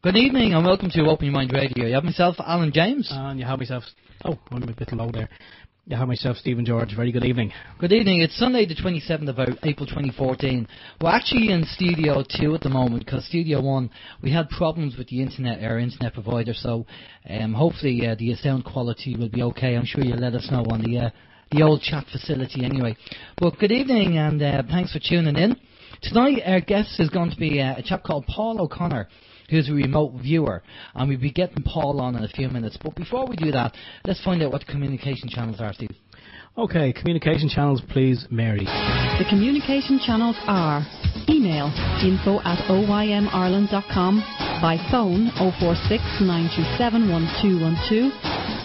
Good evening and welcome to Open Your Mind Radio. You have myself, Alan James. And you have myself... Oh, I'm a bit low there. You have myself, Stephen George. Very good evening. Good evening. It's Sunday the 27th of April 2014. We're actually in Studio 2 at the moment because Studio 1, we had problems with the internet, our internet provider, so hopefully the sound quality will be okay. I'm sure you'll let us know on the old chat facility anyway. But good evening and thanks for tuning in. Tonight our guest is going to be a chap called Paul O'Connor, who's a remote viewer, and we'll be getting Paul on in a few minutes. But before we do that, let's find out what the communication channels are, Steve. Okay, communication channels, please, Mary. The communication channels are email info@oymireland.com, by phone 046 927 1212,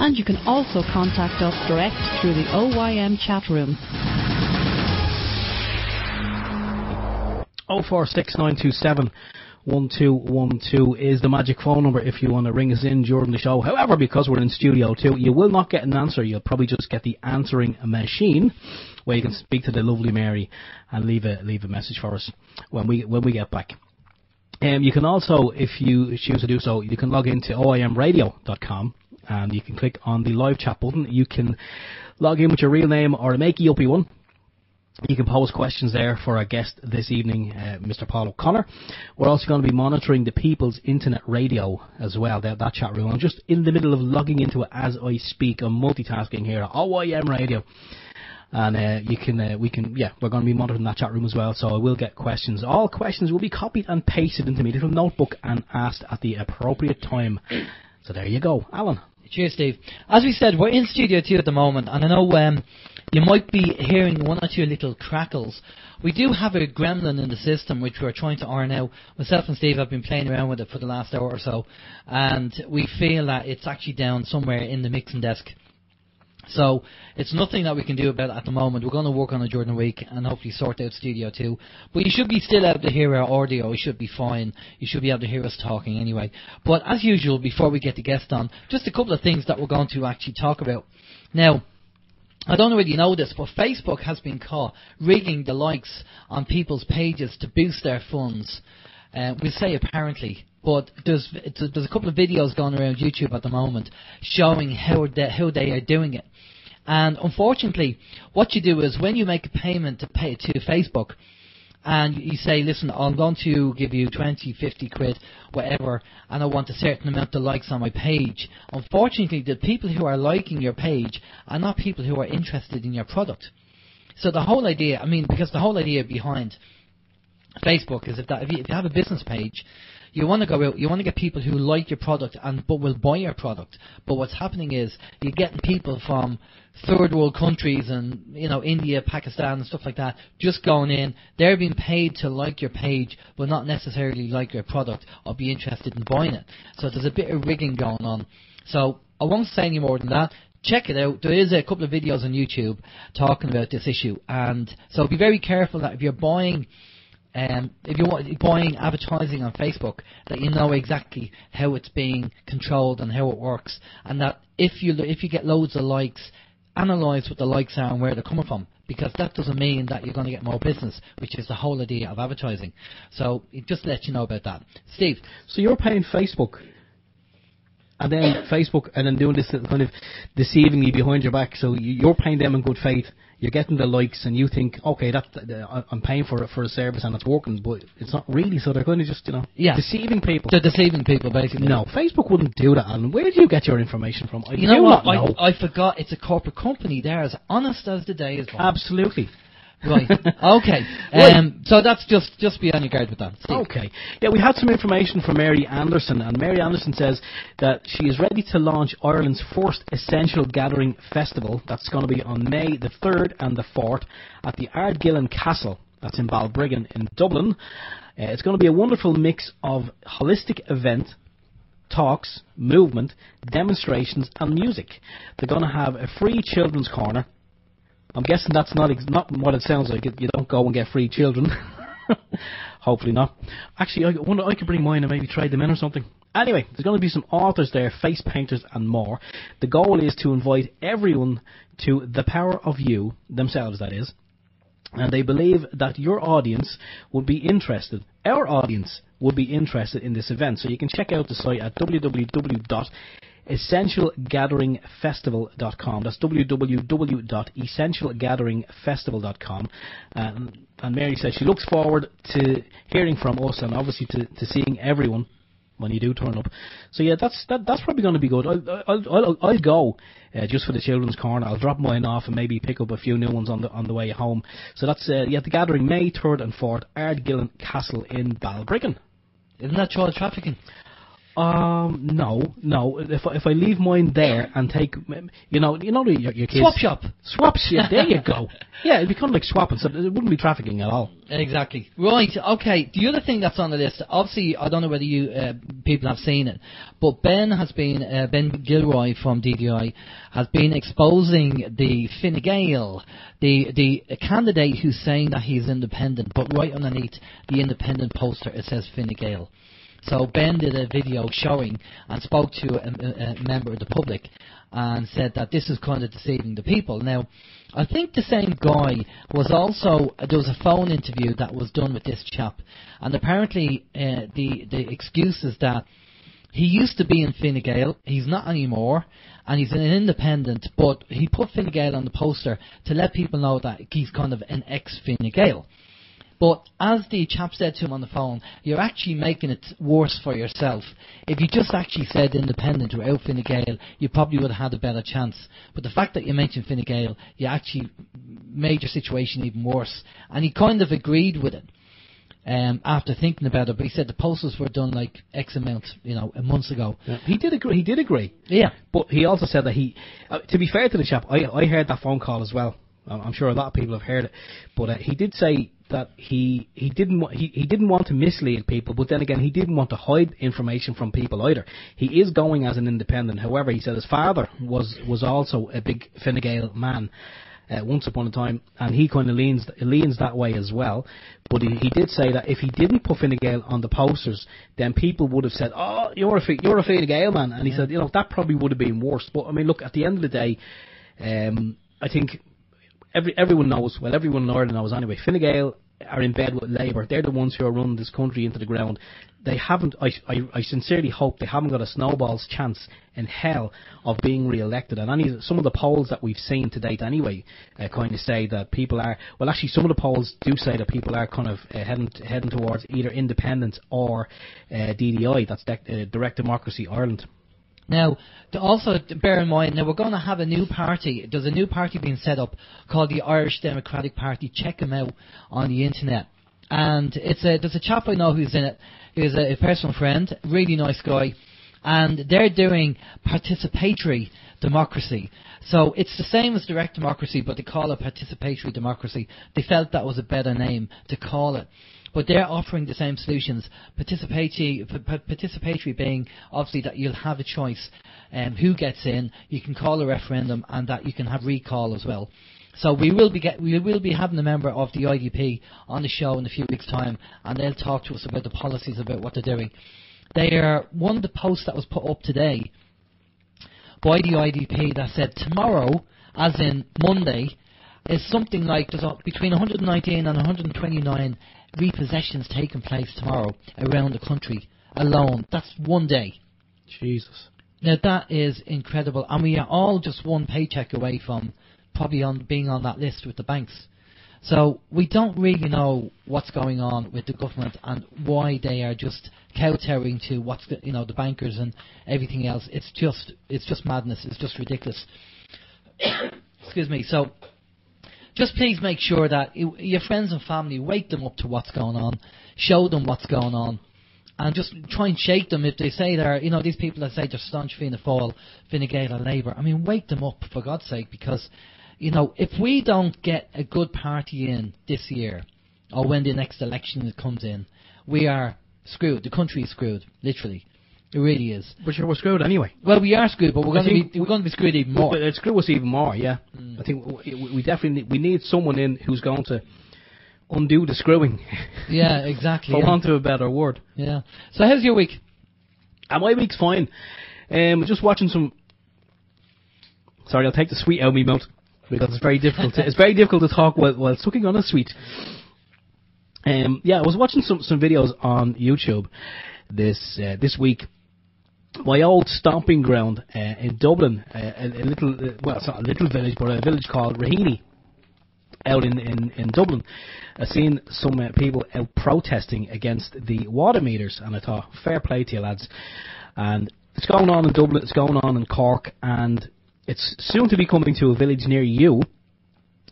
and you can also contact us direct through the OYM chat room. 046 927 1212 is the magic phone number if you want to ring us in during the show. However, because we're in Studio 2, you will not get an answer. You'll probably just get the answering machine where you can speak to the lovely Mary and leave a message for us when we get back. You can also, if you choose to do so, you can log into oymradio.com and you can click on the live chat button. You can log in with your real name or a makey-uppy one. You can pose questions there for our guest this evening, Mr. Paul O'Connor. We're also going to be monitoring the People's Internet Radio as well, that chat room. I'm just in the middle of logging into it as I speak. I'm multitasking here. OYM Radio. And we're going to be monitoring that chat room as well, so I will get questions. All questions will be copied and pasted into my little notebook and asked at the appropriate time. So there you go. Alan. Cheers, Steve. As we said, we're in Studio 2 at the moment, and I know you might be hearing one or two little crackles. We do have a gremlin in the system which we're trying to iron out. Myself and Steve have been playing around with it for the last hour or so, and we feel that it's actually down somewhere in the mixing desk. So it's nothing that we can do about it at the moment. We're going to work on it during the week and hopefully sort out Studio 2. But you should be still able to hear our audio. It should be fine. You should be able to hear us talking anyway. But as usual, before we get the guest on, just a couple of things that we're going to actually talk about. Now, I don't know whether you know this, but Facebook has been caught rigging the likes on people's pages to boost their funds. We'll say apparently, but there's a couple of videos going around YouTube at the moment showing how they are doing it. And unfortunately, what you do is when you make a payment to Facebook, and you say, listen, I'm going to give you 20, 50 quid, whatever, and I want a certain amount of likes on my page. Unfortunately, the people who are liking your page are not people who are interested in your product. So the whole idea, because the whole idea behind Facebook is if you have a business page, you want to go out, you want to get people who like your product but will buy your product. But what's happening is you're getting people from third world countries and India, Pakistan and stuff like that just going in. They're being paid to like your page but not necessarily like your product or be interested in buying it. So there's a bit of rigging going on. So I won't say any more than that. Check it out. There is a couple of videos on YouTube talking about this issue, and so be very careful that if you're buying advertising on Facebook, that you know exactly how it's being controlled and how it works, and that if you get loads of likes, analyse what the likes are and where they're coming from, because that doesn't mean that you're going to get more business, which is the whole idea of advertising. So it just let you know about that. Steve. So you're paying Facebook, and then doing this kind of deceiving me behind your back. So you're paying them in good faith. You're getting the likes, and you think, okay, I'm paying for a service and it's working, but it's not really. So they're kind of just, deceiving people. They're deceiving people, basically. No, Facebook wouldn't do that. And where do you get your information from? You know what? I forgot. It's a corporate company. They're as honest as the day is long. Absolutely. Right. Okay. So that's just be on your guard with that. Steve. Okay. Yeah, we had some information from Mary Anderson, and Mary Anderson says that she is ready to launch Ireland's first Essential Gathering Festival. That's going to be on May the 3rd and the 4th at the Ardgillan Castle. That's in Balbriggan in Dublin. It's going to be a wonderful mix of holistic event, talks, movement, demonstrations and music. They're going to have a free children's corner. I'm guessing that's not what it sounds like. You don't go and get free children. Hopefully not. Actually, I wonder I could bring mine and maybe trade them in or something. Anyway, there's going to be some authors there, face painters and more. The goal is to invite everyone to The Power of You, themselves that is, And they believe that your audience would be interested, our audience would be interested in this event. So you can check out the site at www.essentialgatheringfestival.com. That's www.essentialgatheringfestival.com. And Mary says she looks forward to hearing from us and obviously to seeing everyone when you do turn up. So yeah, that's probably going to be good. I'll go just for the children's corner. I'll drop mine off and maybe pick up a few new ones on the way home. So that's the gathering May 3rd and 4th, Ardgillan Castle in Balbriggan. Isn't that child trafficking? No. If I leave mine there and take, your kids. Swap shop. Swap shop. There you go. Yeah, it'd be kind of like swapping. So it wouldn't be trafficking at all. Exactly. Right. Okay. The other thing that's on the list, obviously, I don't know whether you people have seen it, but Ben Gilroy from DDI has been exposing the Fine Gael, the candidate who's saying that he's independent, but right underneath the independent poster it says Fine Gael. So Ben did a video showing and spoke to a member of the public and said that this is kind of deceiving the people. Now, I think the same guy was also, there was a phone interview that was done with this chap, and apparently the excuse is that he used to be in Fine Gael, he's not anymore, and he's an independent, but he put Fine Gael on the poster to let people know that he's kind of an ex-Fine Gael. But as the chap said to him on the phone, you're actually making it worse for yourself. If you just actually said independent without Fine Gael, you probably would have had a better chance. But the fact that you mentioned Fine Gael, you actually made your situation even worse. And he kind of agreed with it after thinking about it. But he said the posters were done like X amount, months ago. Yeah. He did agree. Yeah. But he also said that to be fair to the chap, I heard that phone call as well. I'm sure a lot of people have heard it. But he did say that he didn't want to mislead people, but then again he didn't want to hide information from people either. He is going as an independent. However, he said his father was also a big Fine Gael man once upon a time, and he kind of leans that way as well. But he did say that if he didn't put Fine Gael on the posters, then people would have said, "Oh, you're a Fine Gael man," and he said, that probably would have been worse. But I mean, look, at the end of the day, I think everyone knows. Well, everyone in Ireland knows anyway. Fine Gael are in bed with Labour. They're the ones who are running this country into the ground. They haven't. I sincerely hope they haven't got a snowball's chance in hell of being re-elected. And some of the polls that we've seen to date, anyway, kind of say that people are. Well, actually, some of the polls do say that people are kind of heading towards either independence or DDI. That's Direct Democracy Ireland. Now, also bear in mind, we're going to have a new party. There's a new party being set up called the Irish Democratic Party. Check them out on the internet. And there's a chap I know who's in it, who's a personal friend, really nice guy, and they're doing participatory democracy. So it's the same as direct democracy, but they call it participatory democracy. They felt that was a better name to call it. But they're offering the same solutions. Participatory being obviously that you'll have a choice who gets in. You can call a referendum, and that you can have recall as well. So we will be having a member of the IDP on the show in a few weeks' time, and they'll talk to us about the policies, about what they're doing. One of the posts that was put up today by the IDP that said tomorrow, as in Monday, is something like there's between 119 and 129 repossessions taking place tomorrow around the country alone. That's one day. Jesus. Now that is incredible, and we are all just one paycheck away from probably being on that list with the banks. So we don't really know what's going on with the government and why they are just kowtowing to the bankers and everything else. It's just madness. It's just ridiculous. Excuse me. So just please make sure that your friends and family, wake them up to what's going on, show them what's going on, and just try and shake them if they say they're, these people that say they're staunch Fianna Fáil, Fine Gael or Labour. I mean, wake them up, for God's sake, because, if we don't get a good party in this year, or when the next election comes in, we are screwed. The country is screwed, literally. It really is. But we're screwed anyway. Well, we are screwed, but we're going to be screwed even more. But it screw us even more, yeah. I think we definitely need someone in who's going to undo the screwing. Yeah, exactly. For want of a better word. Yeah. So how's your week? My week's fine. Just watching some. Sorry, I'll take the sweet out of my mouth. because it's very difficult. It's very difficult to talk while sucking on a sweet. I was watching some videos on YouTube this week. My old stomping ground in Dublin, a little it's not a little village, but a village called Raheny, out in Dublin. I've seen some people out protesting against the water meters, and I thought, fair play to you lads. And it's going on in Dublin, it's going on in Cork, and it's soon to be coming to a village near you,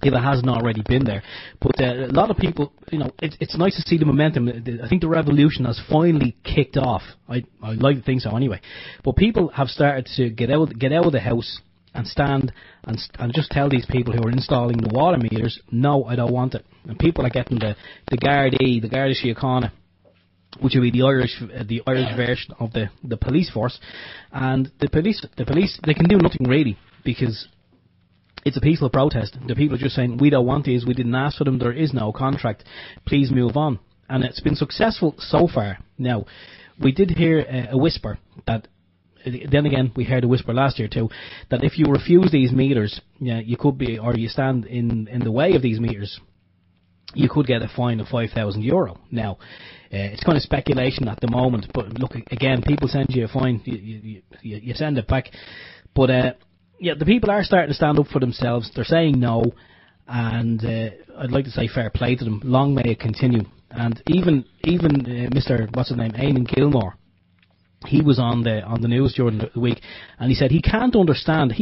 if it hasn't already been there. But a lot of people, it's nice to see the momentum. I think the revolution has finally kicked off. I like to think so anyway. But people have started to get out of the house and stand and just tell these people who are installing the water meters, no, I don't want it. And people are getting the Gardaí, the Garda Síochána, which would be the Irish version of the police force. And the police, they can do nothing really, because it's a peaceful protest. The people are just saying, we don't want these, we didn't ask for them, there is no contract, please move on. And it's been successful so far. Now, we did hear a whisper that, then again, we heard a whisper last year too, that if you refuse these meters, you could be, or you stand in the way of these meters, you could get a fine of €5,000. Now, it's kind of speculation at the moment, but look, again, people send you a fine, you send it back. But the people are starting to stand up for themselves. They're saying no, and I'd like to say fair play to them. Long may it continue. And even Mr. what's his name, Eamon Gilmore, he was on the news during the week, and he said he cannot understand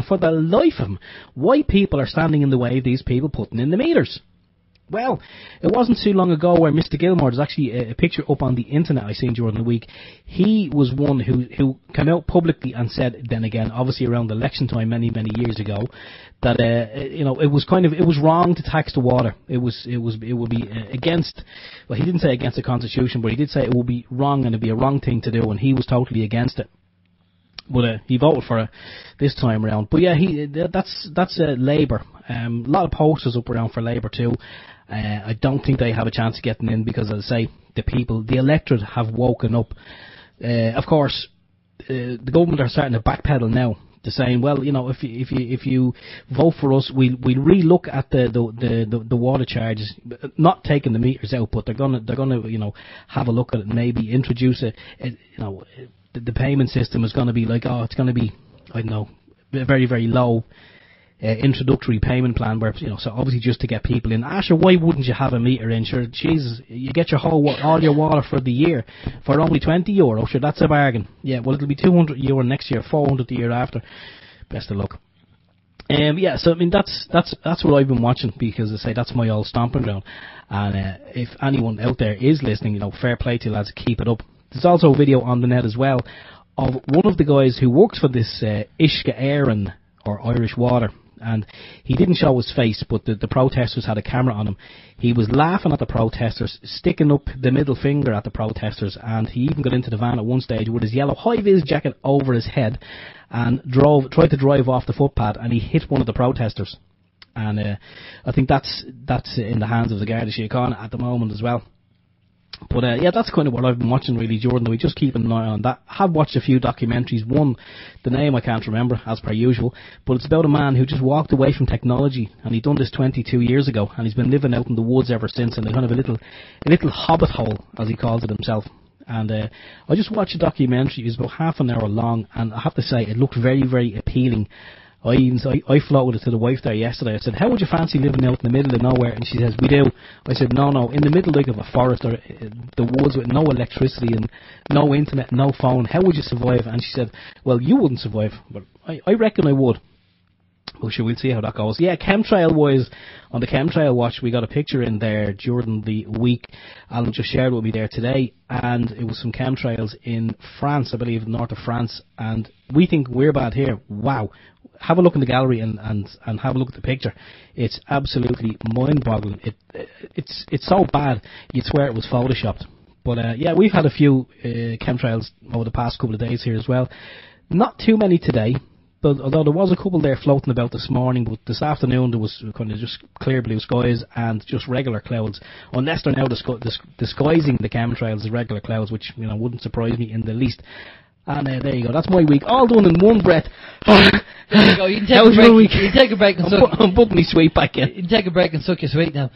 for the life of him why people are standing in the way of these people putting in the meters. Well, it wasn't too long ago where Mr. Gilmore, there's actually a picture up on the internet I seen during the week. He was one who came out publicly and said, then again, obviously around election time many years ago, that it was wrong to tax the water. It would be against, well, he didn't say against the Constitution, but he did say it would be wrong and it'd be a wrong thing to do, and he was totally against it. But he voted for it this time around. But yeah, that's Labour. A lot of posters up around for Labour too. I don't think they have a chance of getting in because, as I say, the electorate have woken up. Of course, the government are starting to backpedal now. They're saying, well, if you vote for us, we'll re-look at the water charges, not taking the meters out, but they're gonna have a look at it and maybe introduce the payment system is going to be like, it's going to be, I don't know, a very, very low introductory payment plan where, so obviously just to get people in. Sure, why wouldn't you have a meter in? Sure, Jesus, you get your all your water for the year for only €20. Sure, that's a bargain. Yeah, well, it'll be €200 next year, 400 the year after. Best of luck. So I mean that's what I've been watching, because I say that's my old stomping ground. And if anyone out there is listening, fair play to you lads, keep it up. There's also a video on the net as well of one of the guys who works for this Uisce Éireann, or Irish Water, and he didn't show his face, but the protesters had a camera on him. He was laughing at the protesters, sticking up the middle finger at the protesters, and he even got into the van at one stage with his yellow high-vis jacket over his head and tried to drive off the footpath, and he hit one of the protesters. And I think that's in the hands of the Garda Síochána at the moment as well. But that's kind of what I've been watching really during the week, just keeping an eye on that. I have watched a few documentaries. One, the name I can't remember, as per usual, but it's about a man who just walked away from technology, and he'd done this 22 years ago, and he's been living out in the woods ever since, in a kind of a little hobbit hole, as he calls it himself. And I just watched a documentary. It was about half an hour long, and I have to say, it looked very, very appealing. I floated it to the wife there yesterday. I said, how would you fancy living out in the middle of nowhere? And she says, we do. I said, no, in the middle of a forest or the woods with no electricity and no internet, no phone, how would you survive? And she said, well, you wouldn't survive, but I reckon I would. Well, sure, we'll see how that goes. Yeah, chemtrail-wise, on the chemtrail watch, we got a picture in there during the week. Alan just shared with me there today, and it was some chemtrails in France, I believe, north of France, and we think we're bad here. Wow. Have a look in the gallery and have a look at the picture. It's absolutely mind-boggling. It's so bad, you'd swear it was photoshopped. But we've had a few chemtrails over the past couple of days here as well. Not too many today, but although there was a couple there floating about this morning, but this afternoon there was kind of just clear blue skies and just regular clouds, unless they're now disguising the chemtrails as regular clouds, which wouldn't surprise me in the least. And there you go. That's my week. All done in one breath. There you go. You can take How a was your break. week? You can take a break and suck. I'm putting my sweet back in. You can take a break and suck your sweet now.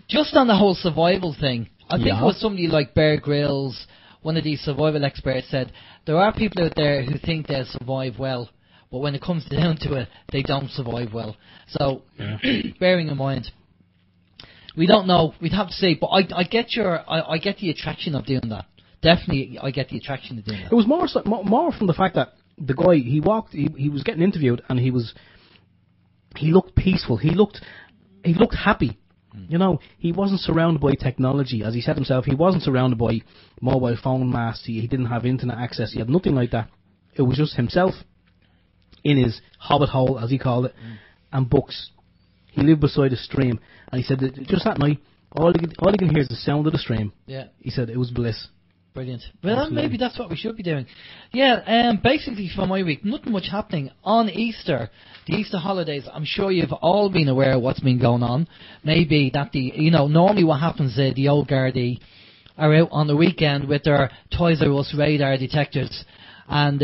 Just on the whole survival thing, I think it was somebody like Bear Grylls, one of these survival experts, said there are people out there who think they'll survive well, but when it comes down to it, they don't survive well. So, bearing in mind, we don't know. We'd have to see. But I get I get the attraction of doing that. Definitely, I get the attraction of doing that. It was more from the fact that the guy, he was getting interviewed, and he looked peaceful. He looked happy. You know, he wasn't surrounded by technology, as he said himself. He wasn't surrounded by mobile phone masts. He didn't have internet access. He had nothing like that. It was just himself in his hobbit hole, as he called it, and books. He lived beside a stream, and he said that just that night, all he can hear is the sound of the stream. Yeah. He said it was bliss. Brilliant. Well, maybe that's what we should be doing. Yeah, basically for my week, nothing much happening. On Easter, the Easter holidays, I'm sure you've all been aware of what's been going on. Maybe that normally what happens, the old Gardaí are out on the weekend with their Toys R Us radar detectors. And,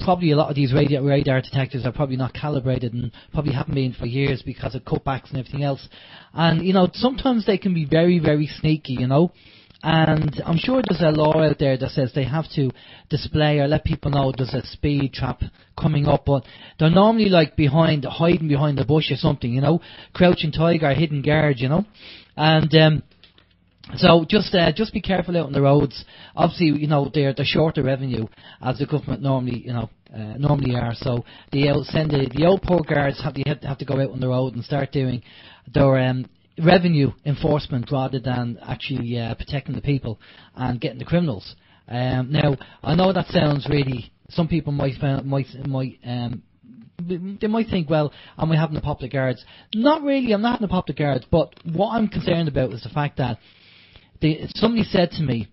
probably a lot of these radar detectors are probably not calibrated and probably haven't been for years because of cutbacks and everything else. And, sometimes they can be very, very sneaky, And I'm sure there's a law out there that says they have to display or let people know there's a speed trap coming up, but they're normally like hiding behind the bush or something, crouching tiger, hidden guard, And so just be careful out on the roads. Obviously, they're shorter revenue as the government normally are. So they'll send the old poor guards have to go out on the road and start doing their revenue enforcement rather than actually protecting the people and getting the criminals. Now, I know that sounds really. Some people might they might think, well, am I having the popular guards? Not really. I'm not having the popular guards. But what I'm concerned about is the fact that somebody said to me,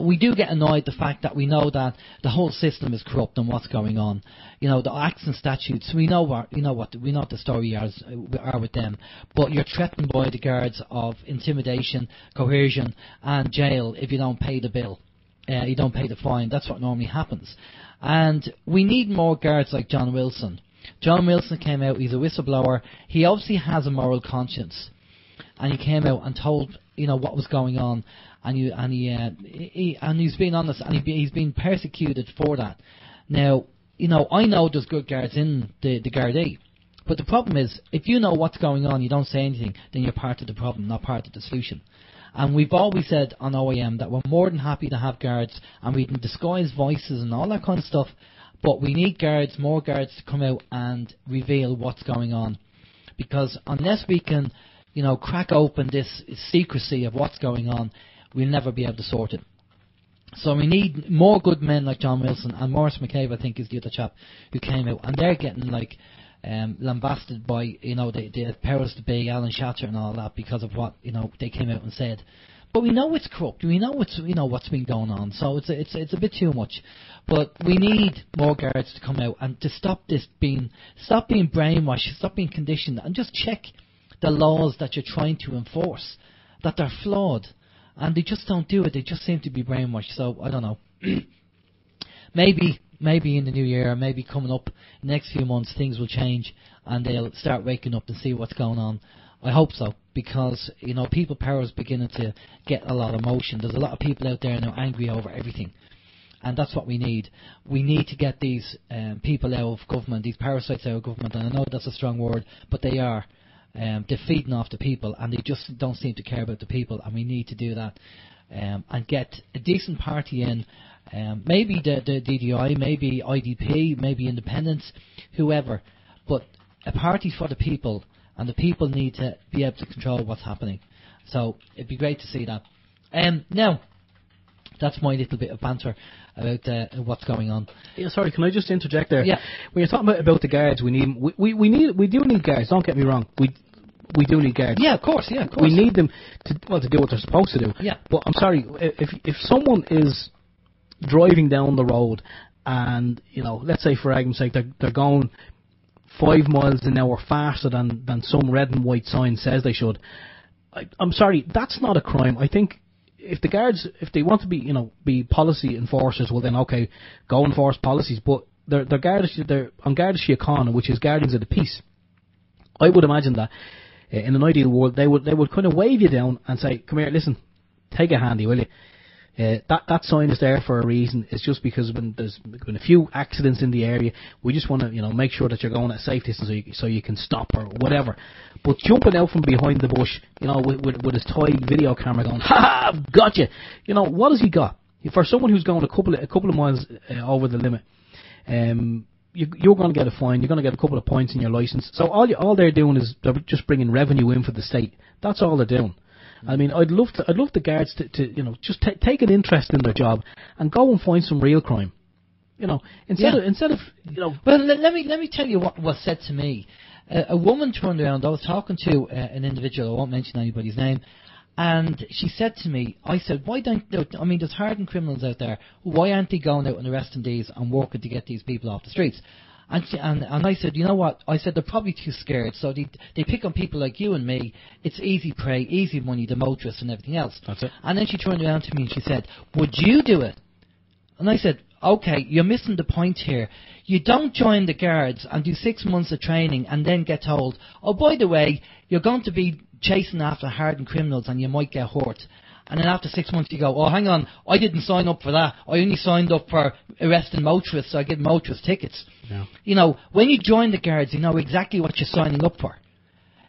we do get annoyed the fact that we know that the whole system is corrupt and what's going on. The acts and statutes, we know what the story are with them. But you're threatened by the guards of intimidation, coercion, and jail if you don't pay the bill. You don't pay the fine. That's what normally happens. And we need more guards like John Wilson. John Wilson came out. He's a whistleblower. He obviously has a moral conscience, and he came out and told what was going on. And he's been honest, and he's been persecuted for that. Now, I know there's good guards in the Gardaí, but the problem is, if you know what's going on, you don't say anything, then you're part of the problem, not part of the solution. And we've always said on OYM that we're more than happy to have guards, and we can disguise voices and all that kind of stuff, but we need more guards to come out and reveal what's going on. Because unless we can, crack open this secrecy of what's going on, we'll never be able to sort it. So we need more good men like John Wilson, and Maurice McCabe, I think, is the other chap who came out, and they're getting lambasted by the powers to be, Alan Shatter and all that, because of what they came out and said. But we know it's corrupt. We know it's what's been going on. So it's a bit too much. But we need more guards to come out and to stop being brainwashed, stop being conditioned, and just check the laws that you're trying to enforce, that they're flawed. And they just don't do it. They just seem to be brainwashed. So, I don't know. Maybe in the new year, maybe coming up in the next few months, things will change and they'll start waking up and see what's going on. I hope so, because, people power is beginning to get a lot of motion. There's a lot of people out there now angry over everything. And that's what we need. We need to get these people out of government, these parasites out of government. And I know that's a strong word, but they are. They're feeding off the people, and they just don't seem to care about the people, and we need to do that and get a decent party in, maybe the DDI, maybe IDP, maybe Independents, whoever, but a party for the people, and the people need to be able to control what's happening. So it'd be great to see that. Now, that's my little bit of banter about what's going on. Yeah, sorry, can I just interject there? Yeah. When you're talking about the guards, we do need guards. Don't get me wrong. We do need guards. Yeah, of course. We need them to do what they're supposed to do. Yeah. But I'm sorry, if someone is driving down the road and let's say for argument's sake they're going 5 miles an hour faster than some red and white sign says they should, I'm sorry, that's not a crime. I think if the guards, if they want to be policy enforcers, well then okay, go enforce policies. But they're on Garda Síochána, which is guardians of the peace. I would imagine that in an ideal world they would kind of wave you down and say, come here, listen, take a handy, will you? That sign is there for a reason. It's just because when there's been a few accidents in the area, we just want to make sure that you're going at a safe distance so you can stop or whatever. But jumping out from behind the bush, with his toy video camera going, ha, gotcha. What has he got? For someone who's going a couple of miles over the limit, you're going to get a fine. You're going to get a couple of points in your license. So all they're doing is they're just bringing revenue in for the state. That's all they're doing. I mean, I'd love the guards to just take an interest in their job and go and find some real crime. Instead of. Well, let me tell you what was said to me. A woman turned around. I was talking to an individual. I won't mention anybody's name. And she said to me, I said, why don't, there's hardened criminals out there. Why aren't they going out and arresting these and working to get these people off the streets? And I said, you know what? I said, they're probably too scared. So they pick on people like you and me. It's easy prey, easy money, the motorists and everything else. That's it. And then she turned around to me and she said, would you do it? And I said, okay, you're missing the point here. You don't join the guards and do 6 months of training and then get told, oh, by the way, you're going to be chasing after hardened criminals and you might get hurt. And then after 6 months you go, oh, hang on, I didn't sign up for that. I only signed up for arresting motorists, so I get motorist tickets. Yeah. When you join the guards, you know exactly what you're signing up for.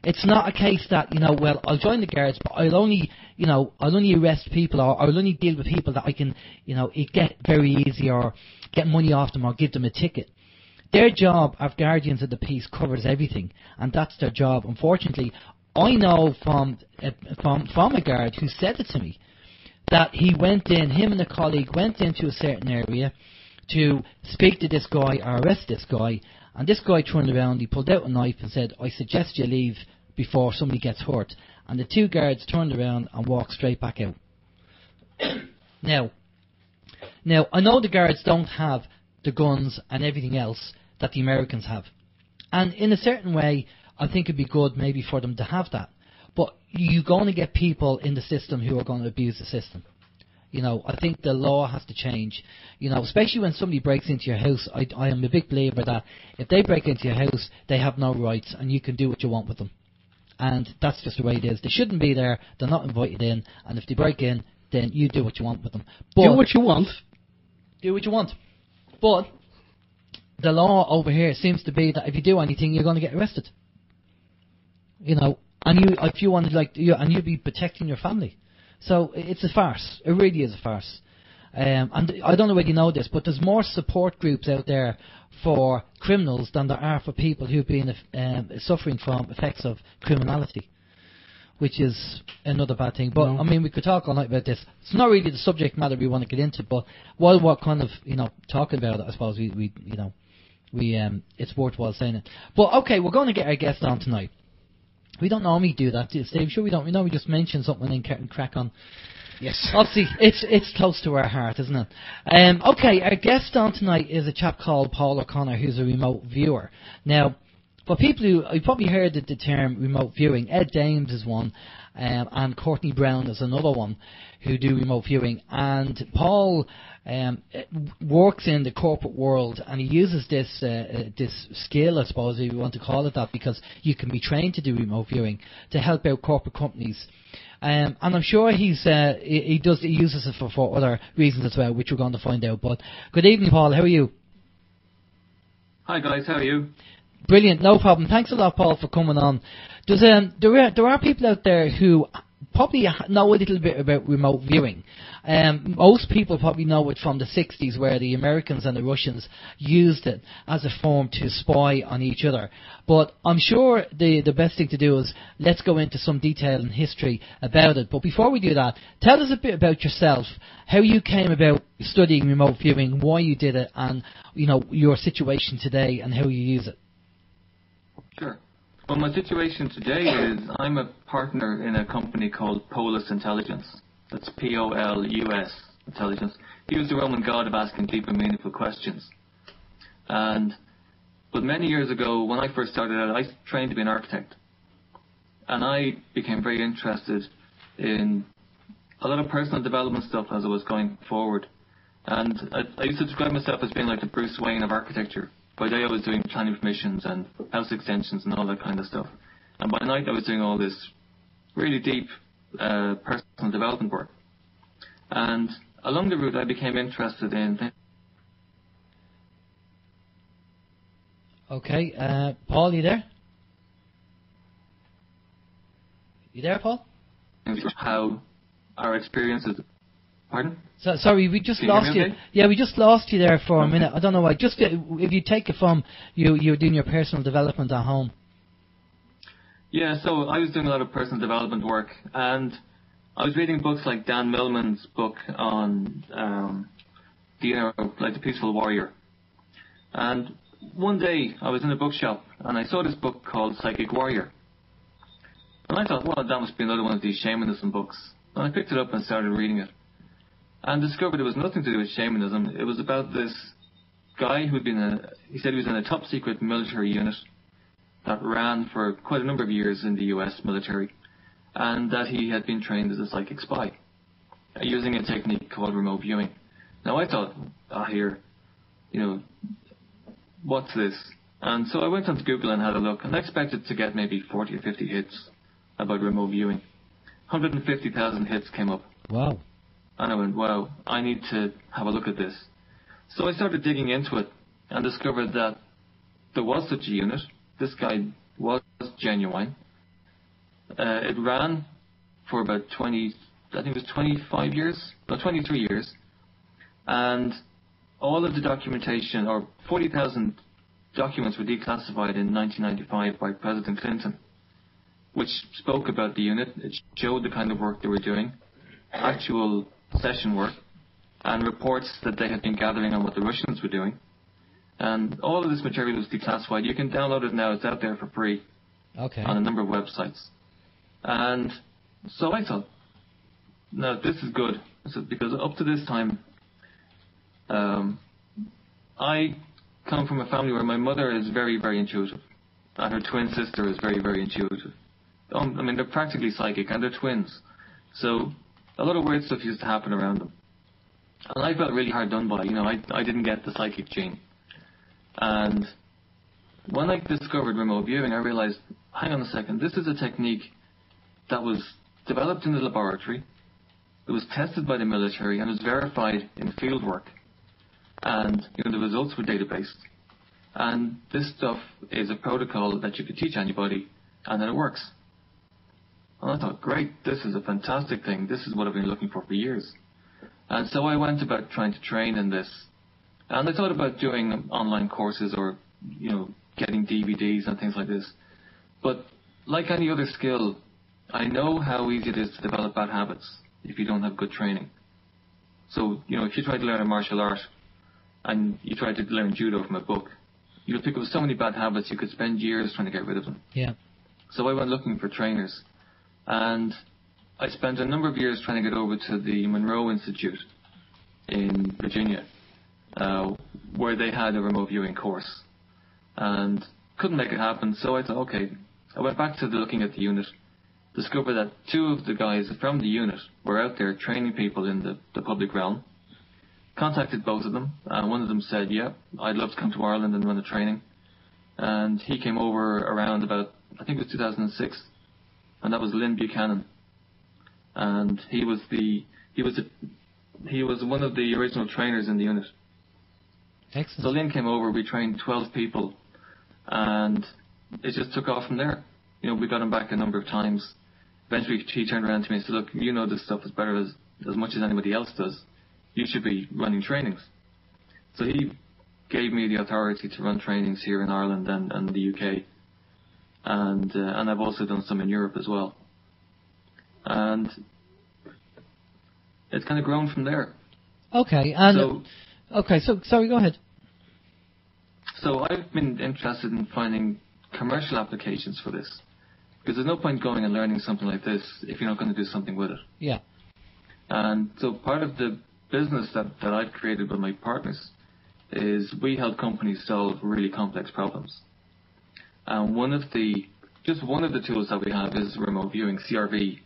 It's not a case that, well, I'll join the guards, but I'll only arrest people or I'll only deal with people that I can, get very easy or get money off them or give them a ticket. Their job of guardians of the peace covers everything, and that's their job. Unfortunately, I know from a guard who said it to me that him and a colleague went into a certain area to speak to this guy or arrest this guy, and this guy turned around, he pulled out a knife and said, I suggest you leave before somebody gets hurt. And the two guards turned around and walked straight back out. Now, I know the guards don't have the guns and everything else that the Americans have. And in a certain way, I think it'd be good maybe for them to have that. But you're going to get people in the system who are going to abuse the system. I think the law has to change. Especially when somebody breaks into your house. I am a big believer that if they break into your house, they have no rights and you can do what you want with them. And that's just the way it is. They shouldn't be there. They're not invited in. And if they break in, then you do what you want with them. But do what you want. Do what you want. But the law over here seems to be that if you do anything, you're going to get arrested. And if you wanted, and you'd be protecting your family. So it's a farce. It really is a farce. And I don't know whether you know this, but there's more support groups out there for criminals than there are for people who've been suffering from effects of criminality, which is another bad thing. But No. We could talk all night about this. It's not really the subject matter we want to get into, but while we're kind of talking about it, I suppose we it's worthwhile saying it. But okay, we're going to get our guest on tonight. We don't normally do that, Steve. Sure, we don't. We just mention something and then crack on. Yes. Obviously, it's close to our heart, isn't it? Okay, our guest on tonight is a chap called Paul O'Connor, who's a remote viewer. Now, for people you've probably heard the term remote viewing. Ed Dames is one, and Courtney Brown is another one who do remote viewing. And Paul works in the corporate world, and he uses this skill, I suppose, if you want to call it that, because you can be trained to do remote viewing to help out corporate companies. And I'm sure he uses it for other reasons as well, which we're going to find out. But good evening, Paul. How are you? Hi guys, how are you? Brilliant, no problem. Thanks a lot, Paul, for coming on. There are people out there who probably know a little bit about remote viewing. Most people probably know it from the 60s, where the Americans and the Russians used it as a form to spy on each other. But I'm sure the best thing to do is let's go into some detail and history about it. But before we do that, tell us a bit about yourself, how you came about studying remote viewing, why you did it, and your situation today and how you use it. Sure. Well, my situation today is I'm a partner in a company called Polus Intelligence. That's P-O-L-U-S Intelligence. He was the Roman god of asking deep and meaningful questions. But many years ago, when I first started out, I trained to be an architect. And I became very interested in a lot of personal development stuff as I was going forward. And I used to describe myself as being like the Bruce Wayne of architecture. By day I was doing planning permissions and house extensions and all that kind of stuff. And by night I was doing all this really deep personal development work. And along the route I became interested in... Okay, Paul, you there? You there, Paul? How our experiences... Pardon? So, sorry, we just lost you. Okay? Yeah, we just lost you there for a minute. I don't know why. Just if you take it from you were doing your personal development at home. Yeah, so I was doing a lot of personal development work, and I was reading books like Dan Millman's book on the Peaceful Warrior. And one day I was in a bookshop and I saw this book called Psychic Warrior. And I thought, well, that must be another one of these shamanism books. And I picked it up and started reading it. And discovered it was nothing to do with shamanism. It was about this guy who'd been he said he was in a top secret military unit that ran for quite a number of years in the US military, and that he had been trained as a psychic spy using a technique called remote viewing. Now I thought, what's this? And so I went onto Google and had a look, and I expected to get maybe 40 or 50 hits about remote viewing. 150,000 hits came up. Wow. And I went, wow, I need to have a look at this. So I started digging into it and discovered that there was such a unit. This guy was genuine. It ran for about 23 years. And all of the documentation, or 40,000 documents, were declassified in 1995 by President Clinton, which spoke about the unit. It showed the kind of work they were doing, actual session work, and reports that they had been gathering on what the Russians were doing. And all of this material was declassified. You can download it now. It's out there for free on a number of websites. And so I thought, no, this is good. Because up to this time, I come from a family where my mother is very, very intuitive. And her twin sister is very, very intuitive. They're practically psychic, and they're twins. So a lot of weird stuff used to happen around them. And I felt really hard done by. I didn't get the psychic gene. And when I discovered remote viewing, I realized, hang on a second, this is a technique that was developed in the laboratory, it was tested by the military, and was verified in field work. And the results were databased. And this stuff is a protocol that you could teach anybody, and then it works. And I thought, great, this is a fantastic thing. This is what I've been looking for years. And so I went about trying to train in this. And I thought about doing online courses or, getting DVDs and things like this. But like any other skill, I know how easy it is to develop bad habits if you don't have good training. So, if you try to learn a martial art and you try to learn judo from a book, you'll pick up so many bad habits you could spend years trying to get rid of them. Yeah. So I went looking for trainers. And I spent a number of years trying to get over to the Monroe Institute in Virginia, where they had a remote viewing course. And couldn't make it happen, so I thought, okay. I went back to looking at the unit, discovered that two of the guys from the unit were out there training people in the public realm. Contacted both of them, and one of them said, yeah, I'd love to come to Ireland and run a training. And he came over around about, I think it was 2006. And that was Lynn Buchanan, and he was one of the original trainers in the unit. Excellent. So Lynn came over. We trained 12 people, and it just took off from there. We got him back a number of times. Eventually, he turned around to me and said, "Look, this stuff is better as much as anybody else does. You should be running trainings." So he gave me the authority to run trainings here in Ireland and the UK. And I've also done some in Europe as well. And it's kind of grown from there. Okay, so sorry, go ahead. So I've been interested in finding commercial applications for this. Because there's no point going and learning something like this if you're not going to do something with it. Yeah. And so part of the business that I've created with my partners is we help companies solve really complex problems. And one of the tools that we have is remote viewing, CRV,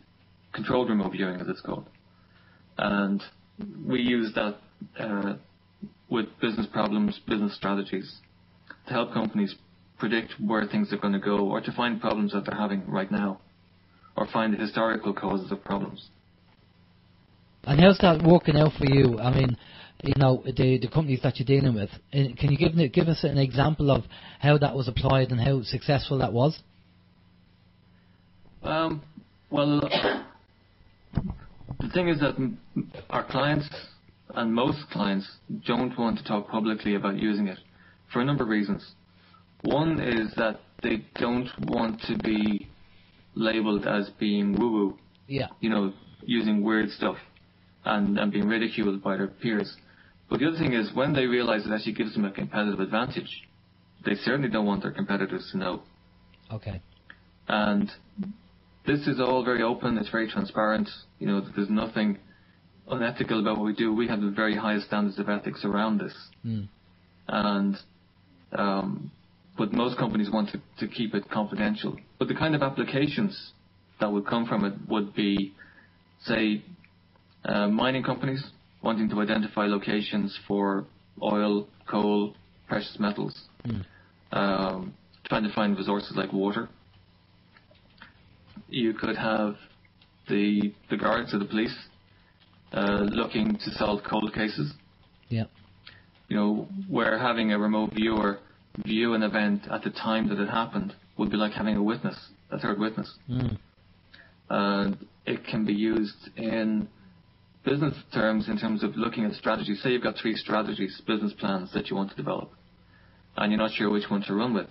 controlled remote viewing as it's called. And we use that with business problems, business strategies, to help companies predict where things are going to go, or to find problems that they're having right now, or find the historical causes of problems. And how's that working out for you? I mean, you know, the companies that you're dealing with. Can you give us an example of how that was applied and how successful that was? Well, the thing is that our clients, and most clients, don't want to talk publicly about using it for a number of reasons. One is that they don't want to be labelled as being woo-woo. Yeah. You know, using weird stuff and being ridiculed by their peers. But the other thing is, when they realise it actually gives them a competitive advantage, they certainly don't want their competitors to know. Okay. And this is all very open, it's very transparent. You know, there's nothing unethical about what we do. We have the very highest standards of ethics around this. And but most companies want to keep it confidential. But the kind of applications that would come from it would be, say, mining companies wanting to identify locations for oil, coal, precious metals, trying to find resources like water. You could have the guards or the police looking to solve cold cases. Yeah. You know, where having a remote viewer view an event at the time that it happened would be like having a witness, a third witness. And it can be used in business terms, in terms of looking at strategies. Say you've got 3 strategies, business plans that you want to develop, and you're not sure which one to run with.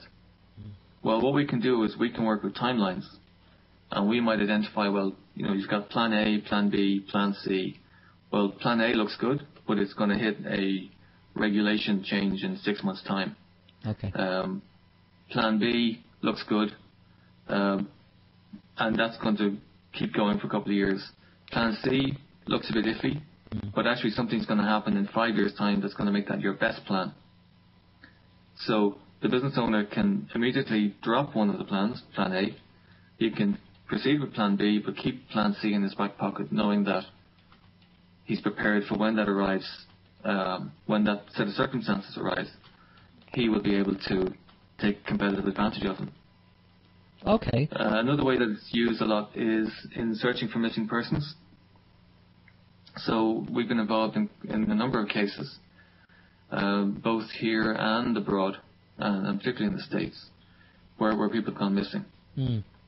Well, what we can do is we can work with timelines, and we might identify, well, you know, you've got plan A, plan B, plan C. Well, plan A looks good, but it's going to hit a regulation change in 6 months' time. Okay. Plan B looks good, and that's going to keep going for a couple of years. Plan C looks a bit iffy, but actually something's going to happen in 5 years' time that's going to make that your best plan. So the business owner can immediately drop one of the plans, plan A. He can proceed with plan B, but keep plan C in his back pocket, knowing that he's prepared for when that arrives, when that set of circumstances arise, he will be able to take competitive advantage of them. Okay. Another way that it's used a lot is in searching for missing persons. So we've been involved in a number of cases, both here and abroad, and particularly in the States, where people have gone missing.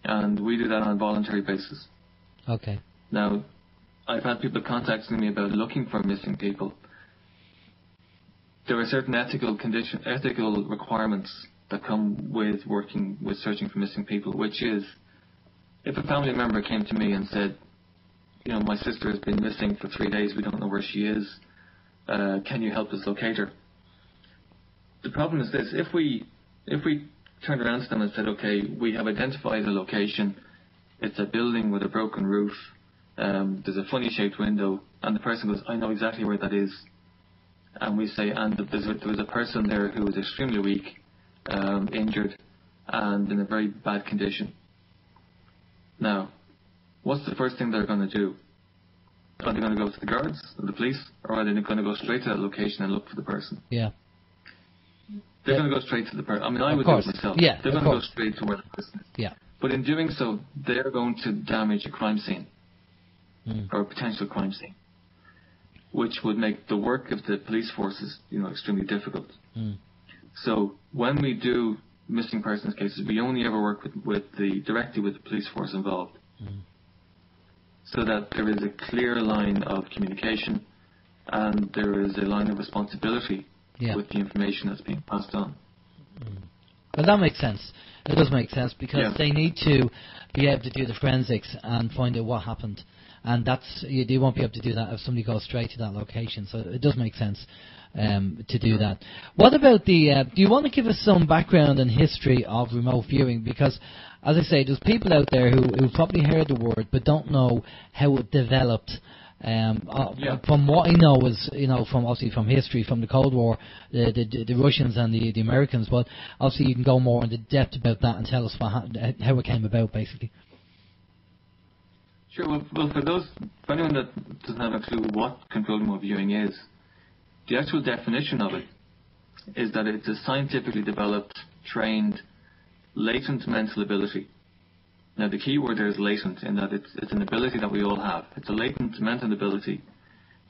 And we do that on a voluntary basis. Okay. Now, I've had people contacting me about looking for missing people. There are certain ethical requirements that come with working with searching for missing people, which is, if a family member came to me and said, you know, my sister has been missing for 3 days, we don't know where she is, can you help us locate her? The problem is this: if we turned around to them and said, okay, we have identified a location, it's a building with a broken roof, there's a funny shaped window, and the person goes, I know exactly where that is, and we say, and there was a person there who was extremely weak, injured, and in a very bad condition. Now, what's the first thing they're going to do? Are they going to go to the guards or the police, or are they going to go straight to that location and look for the person? Yeah. They're going to go straight to the person. I mean, I would do it myself. Yeah, they're going to go straight to where the person is. Yeah. But in doing so, they're going to damage a crime scene, or a potential crime scene, which would make the work of the police forces, you know, extremely difficult. So when we do missing persons cases, we only ever work directly with the police force involved, so that there is a clear line of communication and there is a line of responsibility with the information that's being passed on. Well, that makes sense. It does make sense, because they need to be able to do the forensics and find out what happened, and they won't be able to do that if somebody goes straight to that location. So it does make sense to do that. What about do you want to give us some background and history of remote viewing? Because, as I say, there's people out there who probably heard the word but don't know how it developed. From what I know is, you know, from history, from the Cold War, the Russians and the Americans. But obviously, you can go more into depth about that and tell us how it came about, basically. Sure. Well, for anyone that doesn't have a clue what controlled remote viewing is, the actual definition of it is that it's a scientifically developed, trained, latent mental ability. Now, the key word there is latent, in that it's an ability that we all have. It's a latent mental ability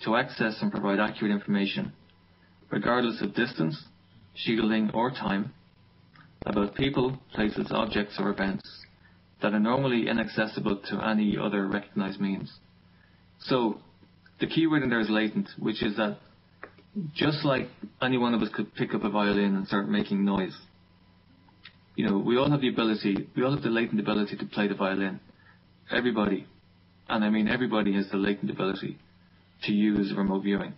to access and provide accurate information, regardless of distance, shielding, or time, about people, places, objects, or events that are normally inaccessible to any other recognized means. So, the key word in there is latent, which is that just like any one of us could pick up a violin and start making noise, we all have the latent ability to play the violin. Everybody, and I mean everybody, has the latent ability to use remote viewing.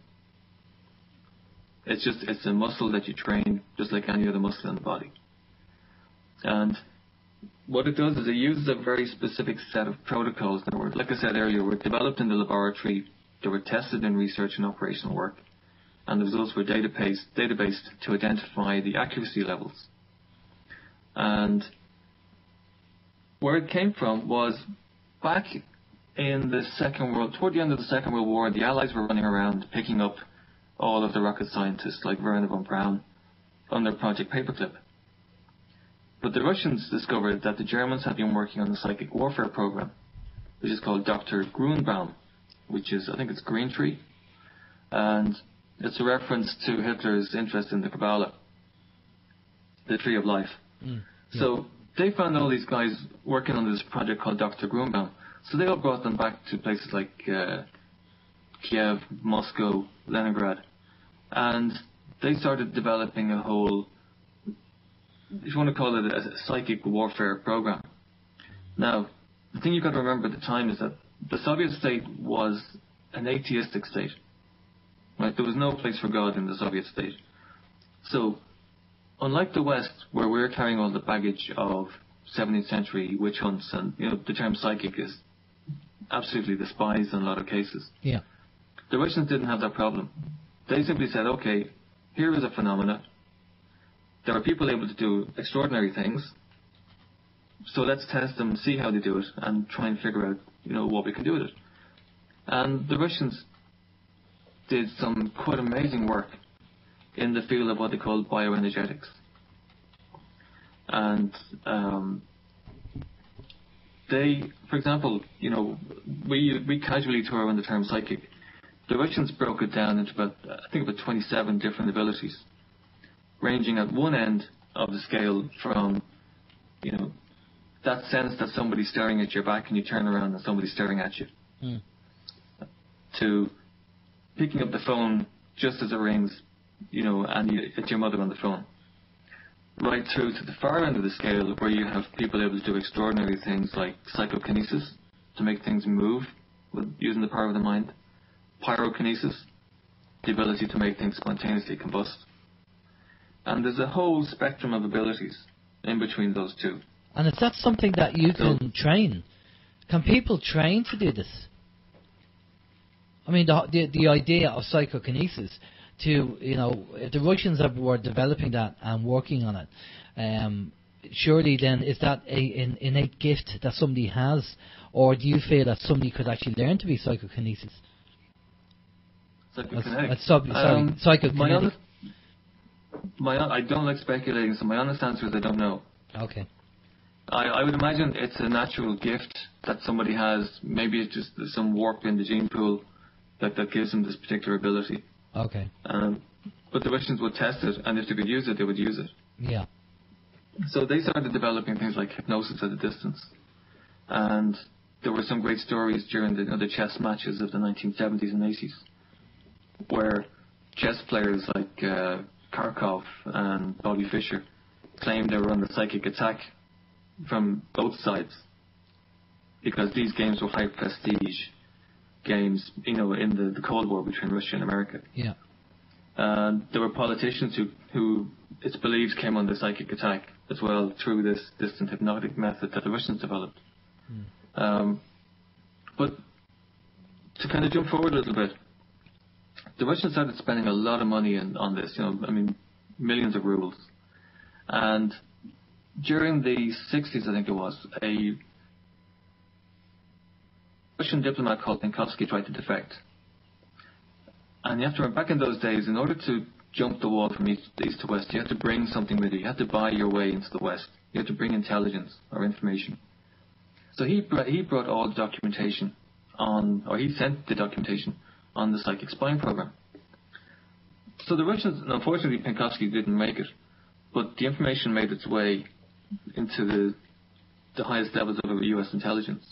It's a muscle that you train just like any other muscle in the body. And what it does is it uses a very specific set of protocols that were, like I said earlier, were developed in the laboratory, they were tested in research and operational work, and the results were databased to identify the accuracy levels. And where it came from was back in toward the end of the Second World War, the Allies were running around picking up all of the rocket scientists like Werner von Braun on their Project Paperclip. But the Russians discovered that the Germans had been working on the psychic warfare program, which is called Dr. Grunbaum, which is, I think it's Green Tree, and it's a reference to Hitler's interest in the Kabbalah, the Tree of Life. So they found all these guys working on this project called Dr. Grunbaum. So they all brought them back to places like Kiev, Moscow, Leningrad, and they started developing a whole, if you want to call it a psychic warfare program. Now, the thing you've got to remember at the time is that the Soviet state was an atheistic state. Right? There was no place for God in the Soviet state. So, unlike the West, where we're carrying all the baggage of 17th century witch hunts, and the term psychic is absolutely despised in a lot of cases. Yeah. The Russians didn't have that problem. They simply said, okay, here is a phenomena. There are people able to do extraordinary things, so let's test them, see how they do it, and try and figure out, what we can do with it. And the Russians did some quite amazing work in the field of what they call bioenergetics. And they, for example, we casually throw around the term psychic. The Russians broke it down into about 27 different abilities, ranging at one end of the scale from, that sense that somebody's staring at your back and you turn around and somebody's staring at you, to picking up the phone just as it rings, and it's your mother on the phone, right through to the far end of the scale where you have people able to do extraordinary things like psychokinesis, to make things move using the power of the mind, pyrokinesis, the ability to make things spontaneously combust. And there's a whole spectrum of abilities in between those two. And is that something that you can train? Can people train to do this? I mean, the idea of psychokinesis, if the Russians were developing that and working on it, surely then is that an innate gift that somebody has, or do you feel that somebody could actually learn to be psychokinesis? Psychokinetic. I don't like speculating, so my honest answer is I don't know. Okay. I would imagine it's a natural gift that somebody has. Maybe it's just some warp in the gene pool that gives them this particular ability. Okay. But the Russians would test it, and if they could use it, they would use it. Yeah. So they started developing things like hypnosis at a distance. And there were some great stories during the chess matches of the 1970s and 80s, where chess players like Kharkov and Bobby Fischer claimed they were under psychic attack from both sides, because these games were high prestige games, in the Cold War between Russia and America. Yeah. There were politicians who it's believed came under psychic attack as well through this distant hypnotic method that the Russians developed. But to kind of jump forward a little bit, the Russians started spending a lot of money on this, millions of rubles. And during the 60s, I think it was, Russian diplomat called Penkovsky tried to defect. And you have to remember, back in those days, in order to jump the wall from east to west, you had to bring something with you. You had to buy your way into the west. You had to bring intelligence or information. So he brought all the documentation on, or he sent the documentation on the psychic spying program. So the Russians, unfortunately, Penkovsky didn't make it, but the information made its way into the highest levels of U.S. intelligence.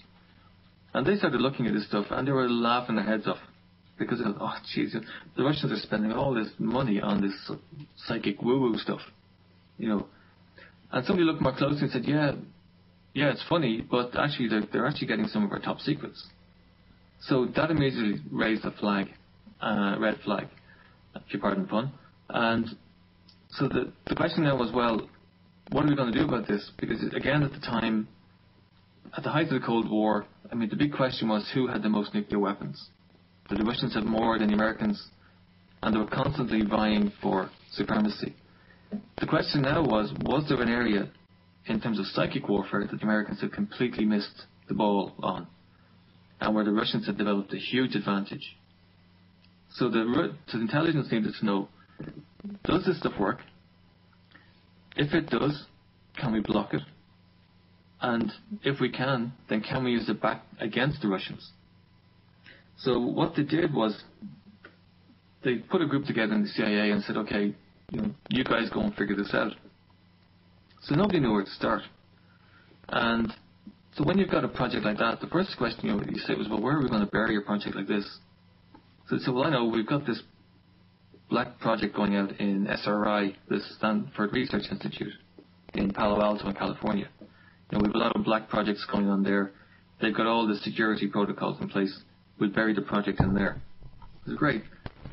And they started looking at this stuff, and they were laughing their heads off. Because, oh, jeez, the Russians are spending all this money on this psychic woo-woo stuff, you know. And somebody looked more closely and said, yeah, it's funny, but actually they're actually getting some of our top secrets. So that immediately raised a flag, red flag, if you pardon the pun. And so the question now was, well, what are we going to do about this? Because, again, at the time, at the height of the Cold War, I mean, the big question was who had the most nuclear weapons. The Russians had more than the Americans, and they were constantly vying for supremacy. The question now was there an area in terms of psychic warfare that the Americans had completely missed the ball on, and where the Russians had developed a huge advantage? So the intelligence needed to know, does this stuff work? If it does, can we block it? And if we can, then can we use it back against the Russians? So what they did was they put a group together in the CIA and said, okay, you guys go and figure this out. So nobody knew where to start. And so when you've got a project like that, the first question you say was, well, where are we going to bury a project like this? So they said, well, I know we've got this black project going out in SRI, the Stanford Research Institute in Palo Alto in California. We have a lot of black projects going on there. They've got all the security protocols in place. We'll bury the project in there. It's great.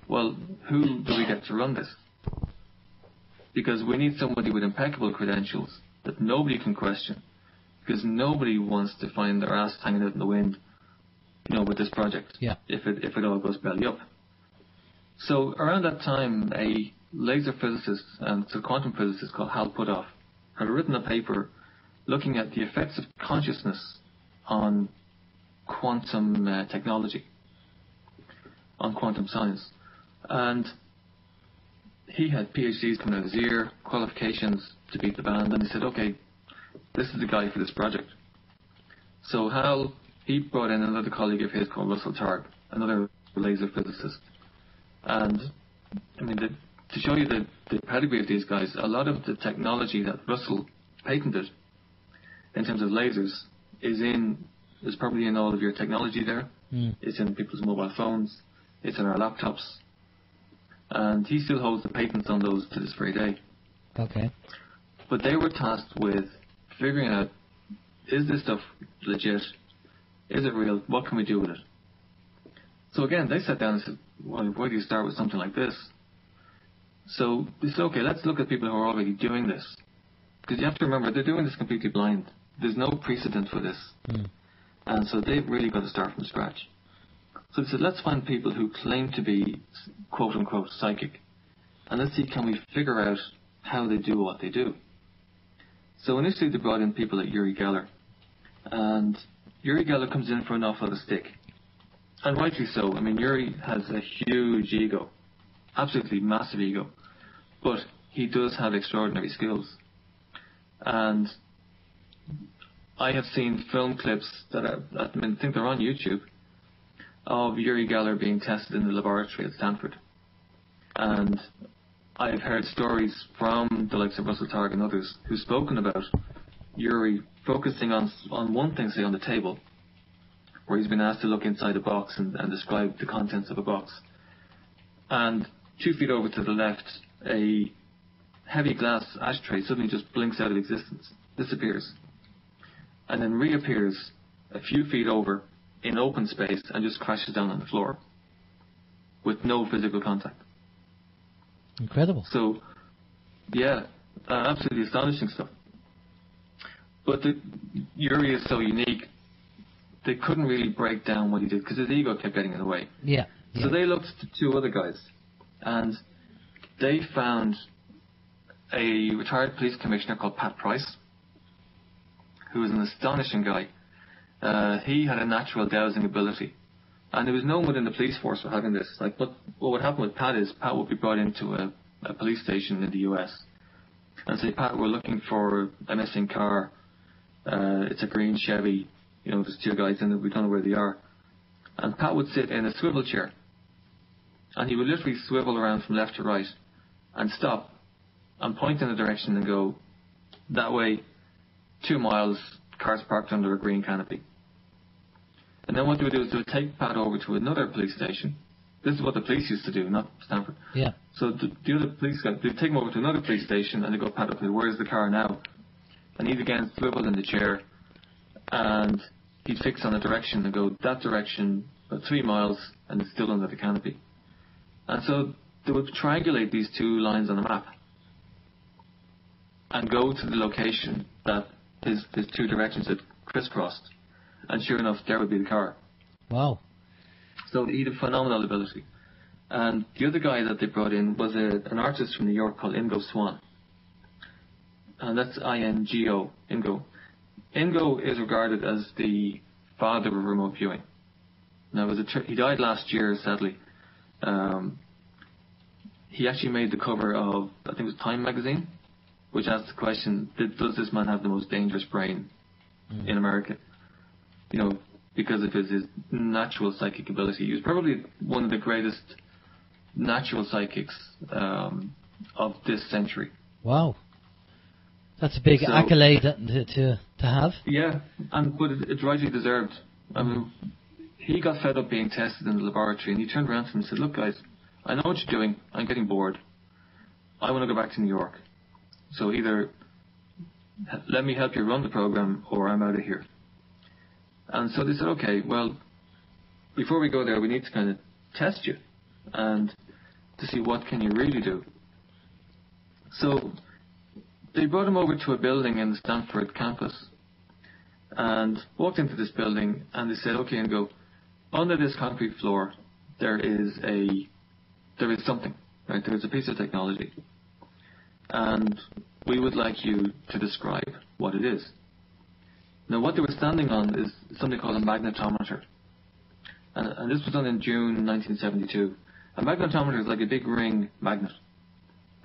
Well, who do we get to run this? Because we need somebody with impeccable credentials that nobody can question. Because nobody wants to find their ass hanging out in the wind, with this project. Yeah. If it all goes belly up. So around that time, a laser physicist and a quantum physicist called Hal Puthoff had written a paper looking at the effects of consciousness on quantum technology, on quantum science. And he had PhDs coming out of his ear, qualifications to beat the band, and he said, okay, this is the guy for this project. So Hal, he brought in another colleague of his called Russell Targ, another laser physicist. And, I mean, to show you the pedigree of these guys, a lot of the technology that Russell patented in terms of lasers is probably in all of your technology there. It's in people's mobile phones. It's in our laptops. And he still holds the patents on those to this very day. Okay. But they were tasked with figuring out, is this stuff legit? Is it real? What can we do with it? So again, they sat down and said, well, where do you start with something like this? So they said, okay, let's look at people who are already doing this. Because you have to remember, they're doing this completely blind. There's no precedent for this. And so they've really got to start from scratch. So they said, let's find people who claim to be, quote-unquote, psychic. And let's see, can we figure out how they do what they do? So initially they brought in people like Uri Geller. And Uri Geller comes in for an awful lot of stick. And rightly so. I mean, Uri has a huge ego. Absolutely massive ego. But he does have extraordinary skills. And I have seen film clips that I think they're on YouTube of Uri Geller being tested in the laboratory at Stanford. And I've heard stories from the likes of Russell Targ and others who've spoken about Uri focusing on one thing, say on the table, where he's been asked to look inside a box and describe the contents of a box. And 2 feet over to the left, a heavy glass ashtray suddenly just blinks out of existence, disappears, and then reappears a few feet over in open space and just crashes down on the floor with no physical contact. Incredible. So, yeah, absolutely astonishing stuff. But Uri is so unique, they couldn't really break down what he did because his ego kept getting in the way. Yeah. So they looked to 2 other guys, and they found a retired police commissioner called Pat Price, who was an astonishing guy. he had a natural dowsing ability. And there was no one within the police force for having this. Like, what would happen with Pat is Pat would be brought into a police station in the US and say, Pat, we're looking for a missing car. It's a green Chevy. You know, there's two guys in it. We don't know where they are. And Pat would sit in a swivel chair. And he would literally swivel around from left to right and stop and point in a direction and go, that way, 2 miles, cars parked under a green canopy. And then what they would do is they would take Pat over to another police station. This is what the police used to do, not Stanford. Yeah. So the other police guy, they'd take him over to another police station and they'd go, Pat, okay, where's the car now? And he'd again swivel in the chair and he'd fix on a direction and go, that direction, about 3 miles, and it's still under the canopy. And so they would triangulate these two lines on the map and go to the location that his two directions had crisscrossed. And sure enough, there would be the car. Wow. So he had a phenomenal ability. And the other guy that they brought in was an artist from New York called Ingo Swann. And that's I-N-G-O, Ingo. Ingo is regarded as the father of remote viewing. Now, he died last year, sadly. He actually made the cover of, I think it was Time magazine, which asked the question, does this man have the most dangerous brain in America? You know, because of his natural psychic ability. He was probably one of the greatest natural psychics of this century. Wow. That's a big accolade to have. Yeah, but it's rightly deserved. I mean, he got fed up being tested in the laboratory, and he turned around to them and said, look, guys, I know what you're doing. I'm getting bored. I want to go back to New York. So either let me help you run the program, or I'm out of here. And so they said, okay, well, before we go there, we need to kind of test you and to see what can you really do. So they brought him over to a building in the Stanford campus and walked into this building, and they said, okay, and go, under this concrete floor, there is something, right? There is a piece of technology. And we would like you to describe what it is. Now, what they were standing on is something called a magnetometer. And this was done in June 1972. A magnetometer is like a big ring magnet.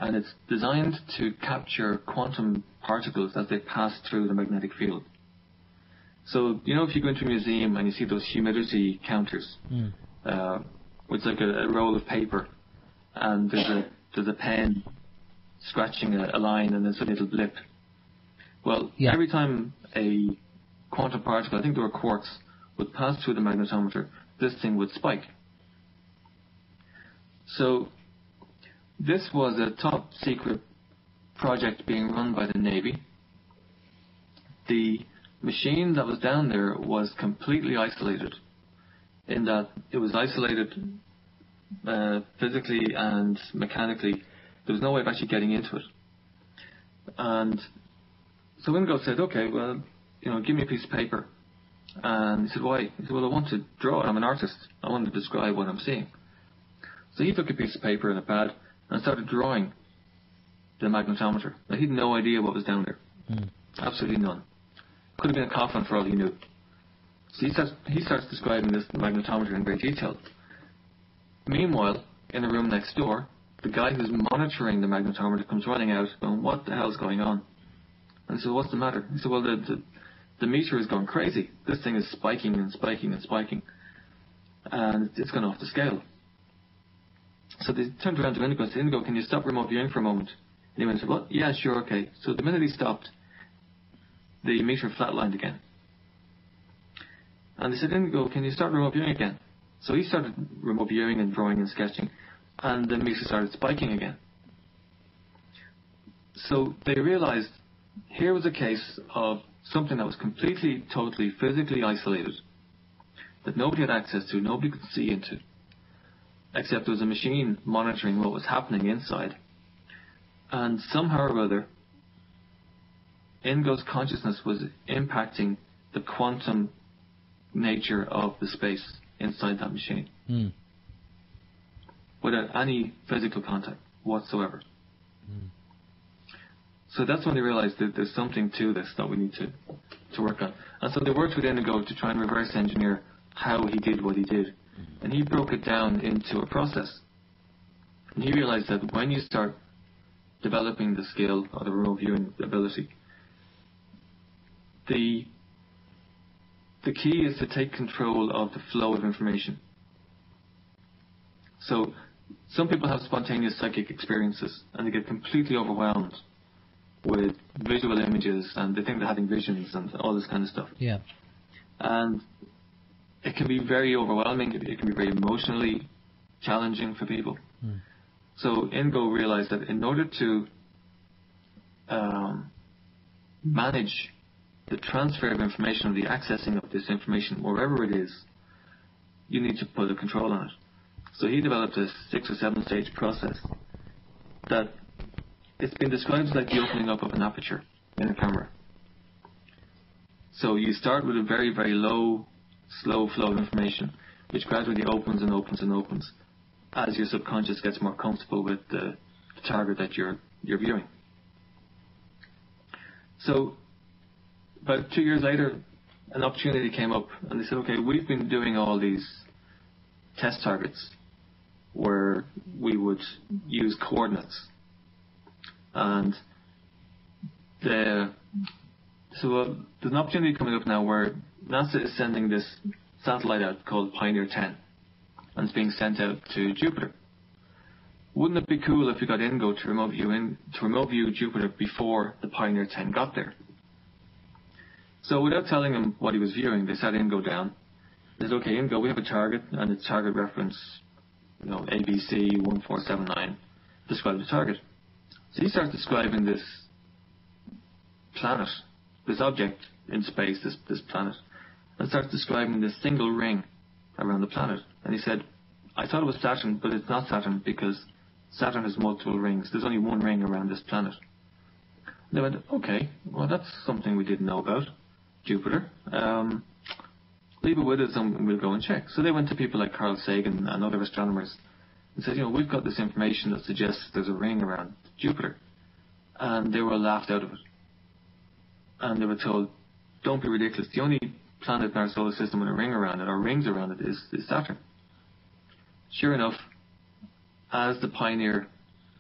And it's designed to capture quantum particles as they pass through the magnetic field. So, you know, if you go into a museum and you see those humidity counters, it's like a roll of paper, and there's a pen scratching a line, and then suddenly it'll blip. Well, every time a quantum particle, I think there were quarks, would pass through the magnetometer, this thing would spike. So this was a top secret project being run by the Navy. The machine that was down there was completely isolated, in that it was isolated physically and mechanically. There was no way of actually getting into it. And so Ingo said, okay, well, you know, give me a piece of paper. And he said, why? He said, well, I want to draw it. I'm an artist. I want to describe what I'm seeing. So he took a piece of paper and a pad and started drawing the magnetometer. Now, he had no idea what was down there. Absolutely none. Could have been a coffin for all he knew. So he starts describing this magnetometer in great detail. Meanwhile, in the room next door, the guy who's monitoring the magnetometer comes running out, going, what the hell's going on? And he said, what's the matter? He said, well, the meter is going crazy. This thing is spiking and spiking and spiking. And it's gone off the scale. So they turned around to Indigo and said, Indigo, can you stop remote viewing for a moment? And he went, what? Yeah, sure, okay. So the minute he stopped, the meter flatlined again. And they said, Indigo, can you start remote viewing again? So he started remote viewing and drawing and sketching, and the meter started spiking again. So they realized here was a case of something that was completely, totally, physically isolated, that nobody had access to, nobody could see into, except there was a machine monitoring what was happening inside. And somehow or other, Ingo's consciousness was impacting the quantum nature of the space inside that machine, without any physical contact whatsoever. So that's when they realised that there's something to this that we need to work on. And so they worked with Indigo to try and reverse engineer how he did what he did. And he broke it down into a process. And he realised that when you start developing the skill or the remote viewing ability, the key is to take control of the flow of information. So some people have spontaneous psychic experiences and they get completely overwhelmed with visual images and they think they're having visions and all this kind of stuff. Yeah. And it can be very overwhelming, it can be very emotionally challenging for people. So Indigo realized that in order to manage the transfer of information or the accessing of this information, wherever it is, you need to put a control on it. So he developed a 6 or 7 stage process that it's been described as like the opening up of an aperture in a camera. So you start with a very, very low, slow flow of information, which gradually opens and opens and opens as your subconscious gets more comfortable with the target that you're viewing. So about 2 years later, an opportunity came up and they said, okay, we've been doing all these test targets where we would use coordinates. And there's an opportunity coming up now where NASA is sending this satellite out called Pioneer 10, and it's being sent out to Jupiter. Wouldn't it be cool if we got Indigo to remote view Jupiter before the Pioneer 10 got there? So without telling him what he was viewing, they sat Indigo down. They said, okay, Indigo, we have a target, and its target reference, ABC 1479, describe the target. So he starts describing this planet, this object in space, this planet, and starts describing this single ring around the planet. And he said, I thought it was Saturn, but it's not Saturn because Saturn has multiple rings. There's only one ring around this planet. And they went, okay, well that's something we didn't know about. Jupiter. Leave it with us and we'll go and check. So they went to people like Carl Sagan and other astronomers and said, we've got this information that suggests there's a ring around Jupiter. And they were laughed out of it. And they were told, don't be ridiculous. The only planet in our solar system with a ring around it, or rings around it, is Saturn. Sure enough, as the Pioneer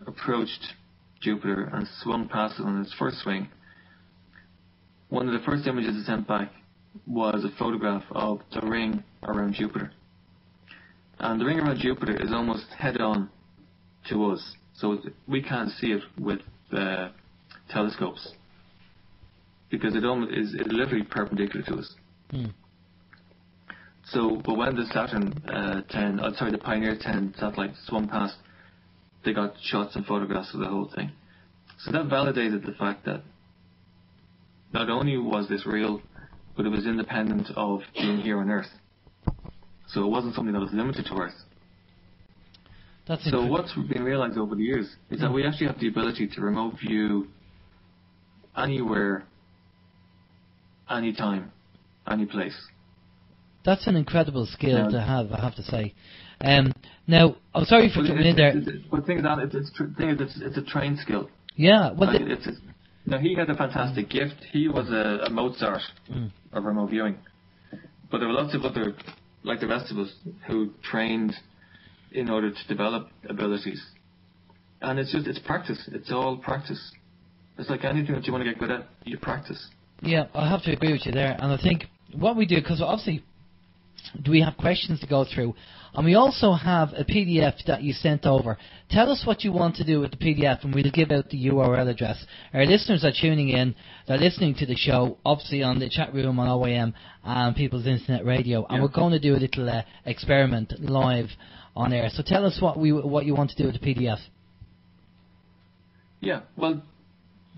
approached Jupiter and swung past it on its first swing, one of the first images it sent back was a photograph of the ring around Jupiter. And the ring around Jupiter is almost head-on to us, so we can't see it with telescopes because it is literally perpendicular to us. So, but when the the Pioneer 10 satellite swung past, they got shots and photographs of the whole thing. So that validated the fact that not only was this real, but it was independent of being here on Earth. So it wasn't something that was limited to Earth. So what's been realized over the years is that we actually have the ability to remote view anywhere, anytime, any place. That's an incredible skill to have, I have to say. Now, I'm sorry for jumping in there. But the thing is, it's a trained skill. Yeah. Well, now, he had a fantastic gift. He was a Mozart of remote viewing. But there were lots of other, like the rest of us, who trained in order to develop abilities. And it's practice. It's all practice. It's like anything that you want to get good at, you practice. Yeah, I have to agree with you there. And I think what we do, because obviously we have questions to go through, and we also have a PDF that you sent over. Tell us what you want to do with the PDF, and we'll give out the URL address. Our listeners are tuning in, they're listening to the show, obviously on the chat room on OYM and People's Internet Radio, and we're going to do a little experiment live on air. So tell us what you want to do with the PDF. Yeah, well,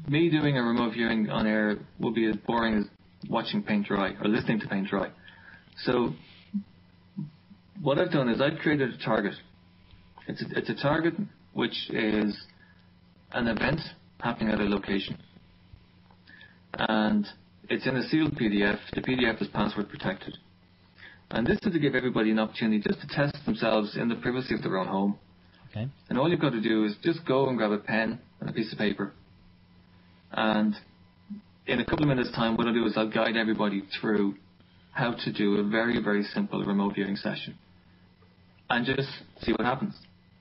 me doing a remote viewing on air will be as boring as watching paint dry or listening to paint dry. So what I've done is I've created a target. It's a target which is an event happening at a location. And it's in a sealed PDF. The PDF is password protected. And this is to give everybody an opportunity just to test themselves in the privacy of their own home. Okay. And all you've got to do is just go and grab a pen and a piece of paper. And in a couple of minutes' time, what I'll do is I'll guide everybody through how to do a very, very simple remote viewing session. And just see what happens.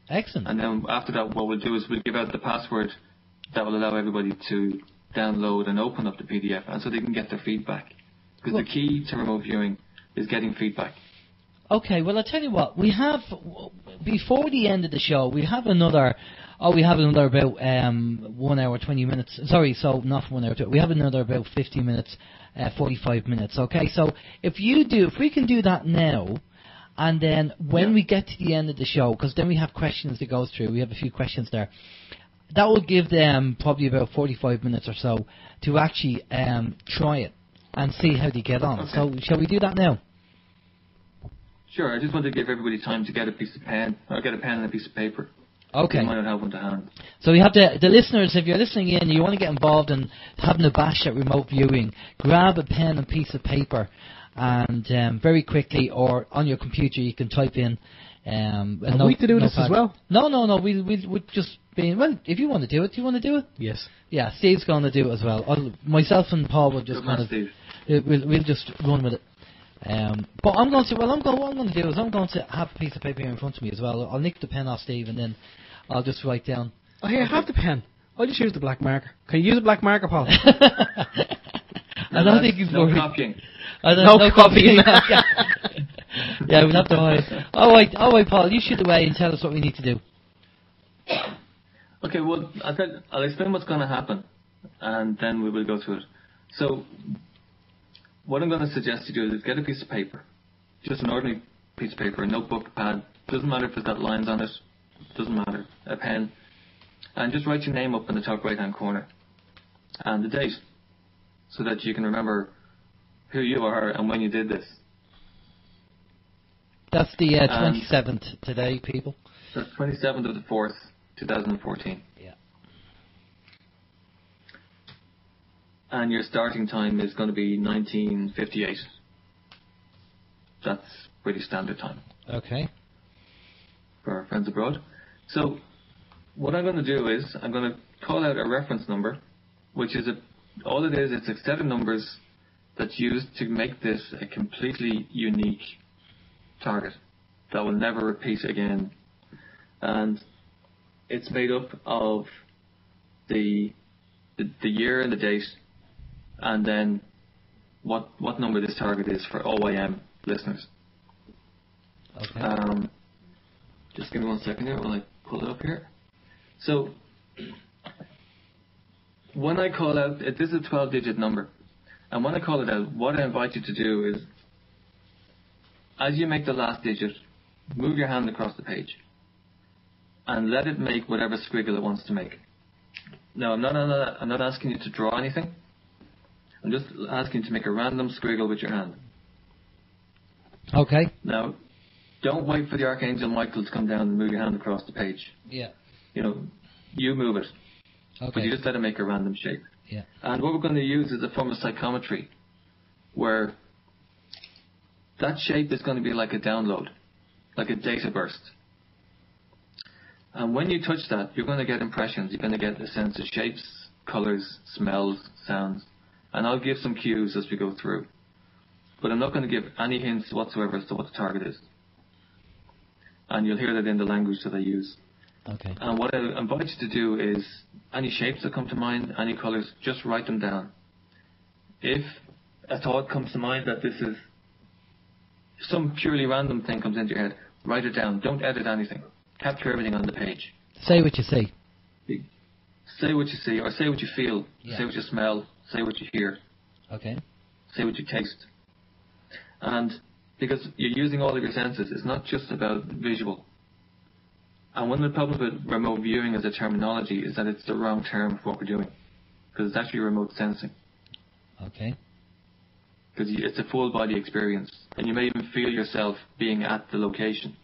Excellent. And then after that, what we'll do is we'll give out the password that will allow everybody to download and open up the PDF, and so they can get their feedback. Because the key to remote viewing is getting feedback. Okay, well, I'll tell you what, we have, before the end of the show, we have another about 1 hour, 20 minutes, sorry, so not 1 hour, we have another about 50 minutes, 45 minutes, okay? So if we can do that now, and then when we get to the end of the show, because then we have questions to go through, we have a few questions there, that will give them probably about 45 minutes or so to actually try it and see how they get on. Okay. So shall we do that now? Sure, I just want to give everybody time to get a piece of pen, or get a pen and a piece of paper. Okay. You might not have one to hand. So we have the listeners, if you're listening in, you want to get involved in having a bash at remote viewing, grab a pen and piece of paper, and very quickly, or on your computer, you can type in... Are we to do this as well? No, we'll just be... Well, if you want to do it, do you want to do it? Yes. Yeah, Steve's going to do it as well. Myself and Paul will just we'll just run with it. But I'm going to. What I'm going to do is I'm going to have a piece of paper here in front of me as well. I'll nick the pen off Steve and then I'll just write down. Oh, here, have the pen. I'll just use the black marker. Can you use a black marker, Paul? I don't think he's no copying. No copying. Yeah, we'll have to hide. All right, Paul. You shoot away and tell us what we need to do. Okay. Well, I'll explain what's going to happen, and then we will go through it. So, what I'm going to suggest you do is get a piece of paper, just an ordinary piece of paper, a notebook, a pad. Doesn't matter if it's got lines on it. Doesn't matter. A pen, and just write your name up in the top right-hand corner, and the date, so that you can remember who you are and when you did this. That's the 27th today, people. That's 27th of the 4th, 2014. Yeah. And your starting time is going to be 1958. That's pretty standard time. Okay. For our friends abroad. So, what I'm going to do is, I'm going to call out a reference number, which is all it is, it's a set of numbers that's used to make this a completely unique target that will never repeat again. And it's made up of the year and the date, and then what number this target is for OYM listeners. Okay. Just give me 1 second here while I pull it up here. So, when I call out, this is a 12-digit number, and when I call it out, what I invite you to do is, as you make the last digit, move your hand across the page and let it make whatever squiggle it wants to make. Now, I'm not asking you to draw anything. I'm just asking you to make a random squiggle with your hand. Okay. Now, don't wait for the Archangel Michael to come down and move your hand across the page. Yeah. You move it. Okay. But you just let it make a random shape. Yeah. And what we're going to use is a form of psychometry, where that shape is going to be like a download, like a data burst. And when you touch that, you're going to get impressions. You're going to get a sense of shapes, colours, smells, sounds. And I'll give some cues as we go through. But I'm not going to give any hints whatsoever as to what the target is. And you'll hear that in the language that I use. Okay. And what I invite you to do is, any shapes that come to mind, any colours, just write them down. If a thought comes to mind that this is some purely random thing comes into your head, write it down. Don't edit anything. Capture everything on the page. Say what you see. Say what you see, or say what you feel. Yeah. Say what you smell. Say what you hear. Okay. Say what you taste. And because you're using all of your senses, it's not just about visual. And one of the problems with remote viewing as a terminology is that it's the wrong term for what we're doing. Because it's actually remote sensing. Okay. Because it's a full body experience. And you may even feel yourself being at the location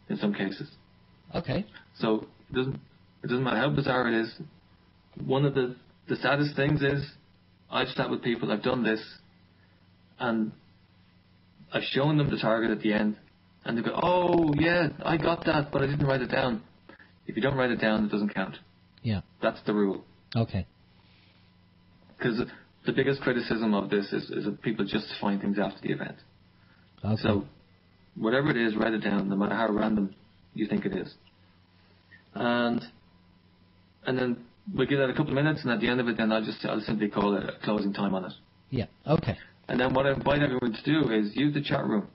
in some cases. Okay. So it doesn't matter how bizarre it is. One of the saddest things is, I've sat with people, I've done this, and I've shown them the target at the end, and they go, oh yeah, I got that, but I didn't write it down. If you don't write it down, it doesn't count. Yeah. That's the rule. Okay. because the biggest criticism of this is that people justifying things after the event. Okay. So whatever it is, write it down, no matter how random you think it is. And then we'll give that a couple of minutes, and at the end of it, then I'll simply call it a closing time on it. Yeah. Okay. And then what I invite everyone to do is use the chat room.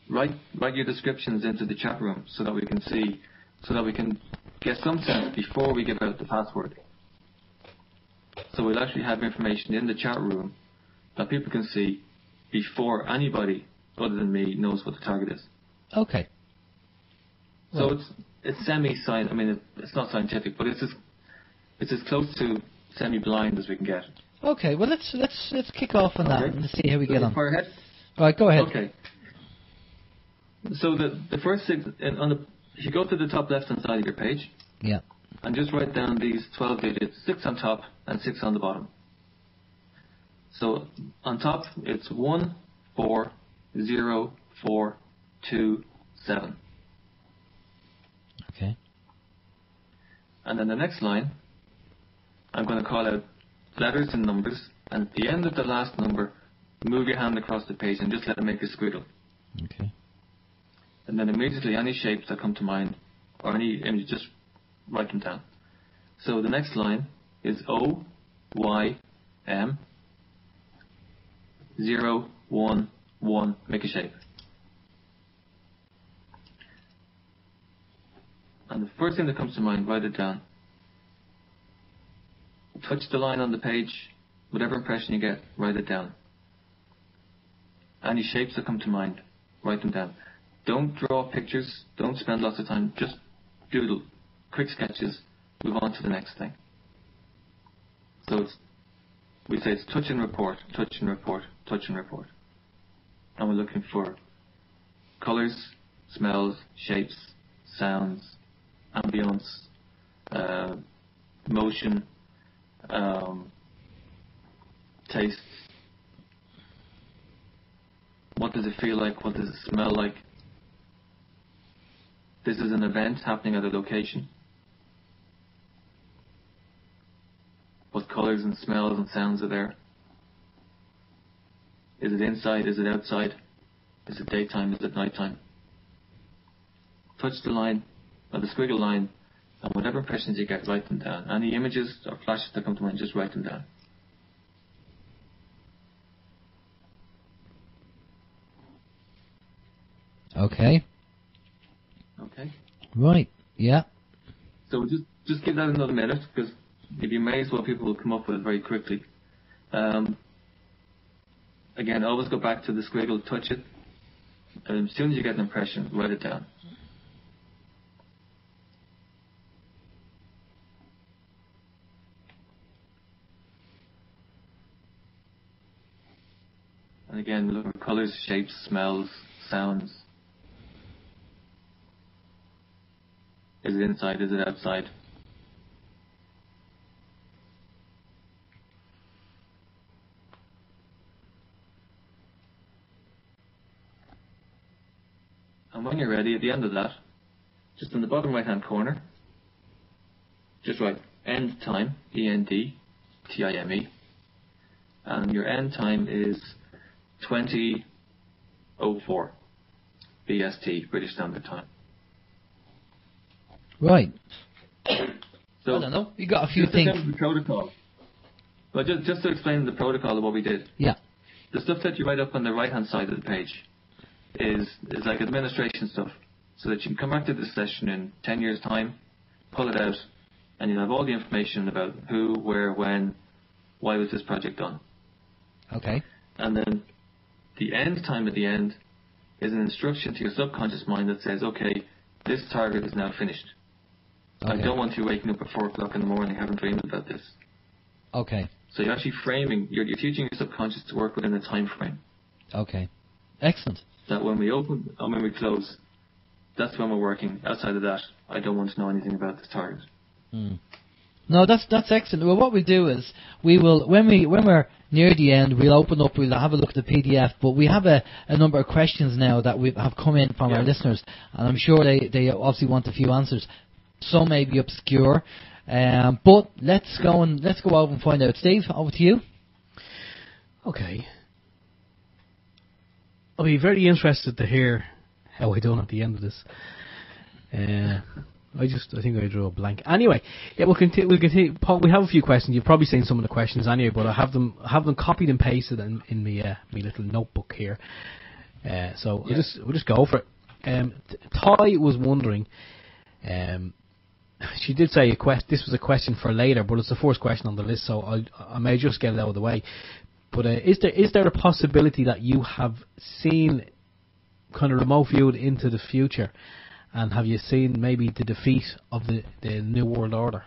Write your descriptions into the chat room so that we can see, so that we can get some sense before we give out the password. So we'll actually have information in the chat room that people can see before anybody other than me knows what the target is. Okay. So Well, it's semi-science. I mean, it's not scientific, but it's as close to semi-blind as we can get. okay. Well, let's kick off on that Okay. and see how we get on. Fire ahead. All right, go ahead. Okay. So the first six if you go to the top left hand side of your page Yeah. and just write down these 12 digits, 6 on top and 6 on the bottom. So on top it's 1 4 0 4 2 7. Okay. And then the next line, I'm going to call out letters and numbers, and at the end of the last number, move your hand across the page and just let it make a squiggle. Okay. And then immediately any shapes that come to mind, or any image, just write them down. So the next line is OYM 0 1 1. Make a shape. And the first thing that comes to mind, write it down. Touch the line on the page, whatever impression you get, write it down. Any shapes that come to mind, write them down. Don't draw pictures, don't spend lots of time, just doodle, quick sketches, move on to the next thing. So we say it's touch and report, touch and report, touch and report. And we're looking for colours, smells, shapes, sounds, ambience, motion, taste. What does it feel like? What does it smell like? This is an event happening at a location. What colours and smells and sounds are there? Is it inside? Is it outside? Is it daytime? Is it nighttime? Touch the line, or the squiggle line, and whatever impressions you get, write them down. Any images or flashes that come to mind, just write them down. Okay. Okay? Right. Yeah. So just give that another minute, because you'd be amazed what people will come up with very quickly. Again, always go back to the squiggle, touch it, and as soon as you get an impression, write it down. And again, we look at colours, shapes, smells, sounds. Is it inside? Is it outside? And when you're ready, at the end of that, just in the bottom right hand corner, just write end time, ENDTIME, and your end time is 20:04 BST, British Standard Time. Right. So I don't know. You got a few just things. the protocol. But just to explain the protocol of what we did. Yeah. The stuff that you write up on the right hand side of the page is like administration stuff, so that you can come back to this session in 10 years time, pull it out, and you'll have all the information about who, where, when, why was this project done. Okay. And then the end time at the end is an instruction to your subconscious mind that says, okay, this target is now finished. I Okay. don't want you waking up at 4 o'clock in the morning having dreamed about this. Okay. So you're actually framing, you're teaching your subconscious to work within a time frame. Okay. Excellent. That when we open and when we close, that's when we're working. Outside of that, I don't want to know anything about this target. No, that's excellent. Well, what we'll do is we will when we're near the end, we'll open up. We'll have a look at the PDF. But we have a number of questions now that have come in from our listeners, and I'm sure they obviously want a few answers. Some may be obscure. But let's go over and find out. Steve, over to you. Okay. I'll be very interested to hear how I done at the end of this. I think I drew a blank. Anyway, yeah, we'll continue. Paul, we have a few questions. You've probably seen some of the questions anyway, but I have them copied and pasted in my little notebook here. So we'll just go for it. Ty was wondering. She did say this was a question for later, but it's the first question on the list, so I may just get it out of the way. But is there a possibility that you have seen kind of remote viewed into the future? And have you seen maybe the defeat of the New World Order?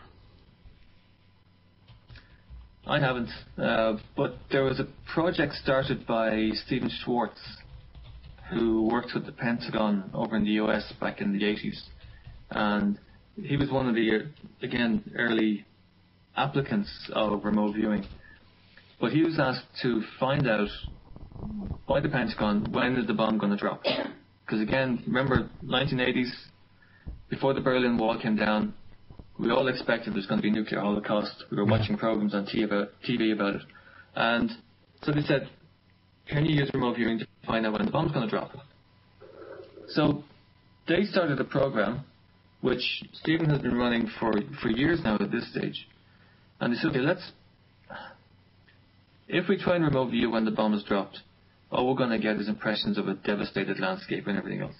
I haven't, but there was a project started by Stephen Schwartz, who worked with the Pentagon over in the US back in the 80s. And he was one of the, again, early applicants of remote viewing. But he was asked to find out by the Pentagon, when is the bomb going to drop? Because again, remember 1980s, before the Berlin Wall came down, we all expected there was going to be a nuclear holocaust. We were watching programs on TV about it. And so they said, can you use remote viewing to find out when the bomb's going to drop? So they started a program which Stephen has been running for years now at this stage. And they said, okay, if we try and remote view when the bomb is dropped, all we're going to get is impressions of a devastated landscape and everything else.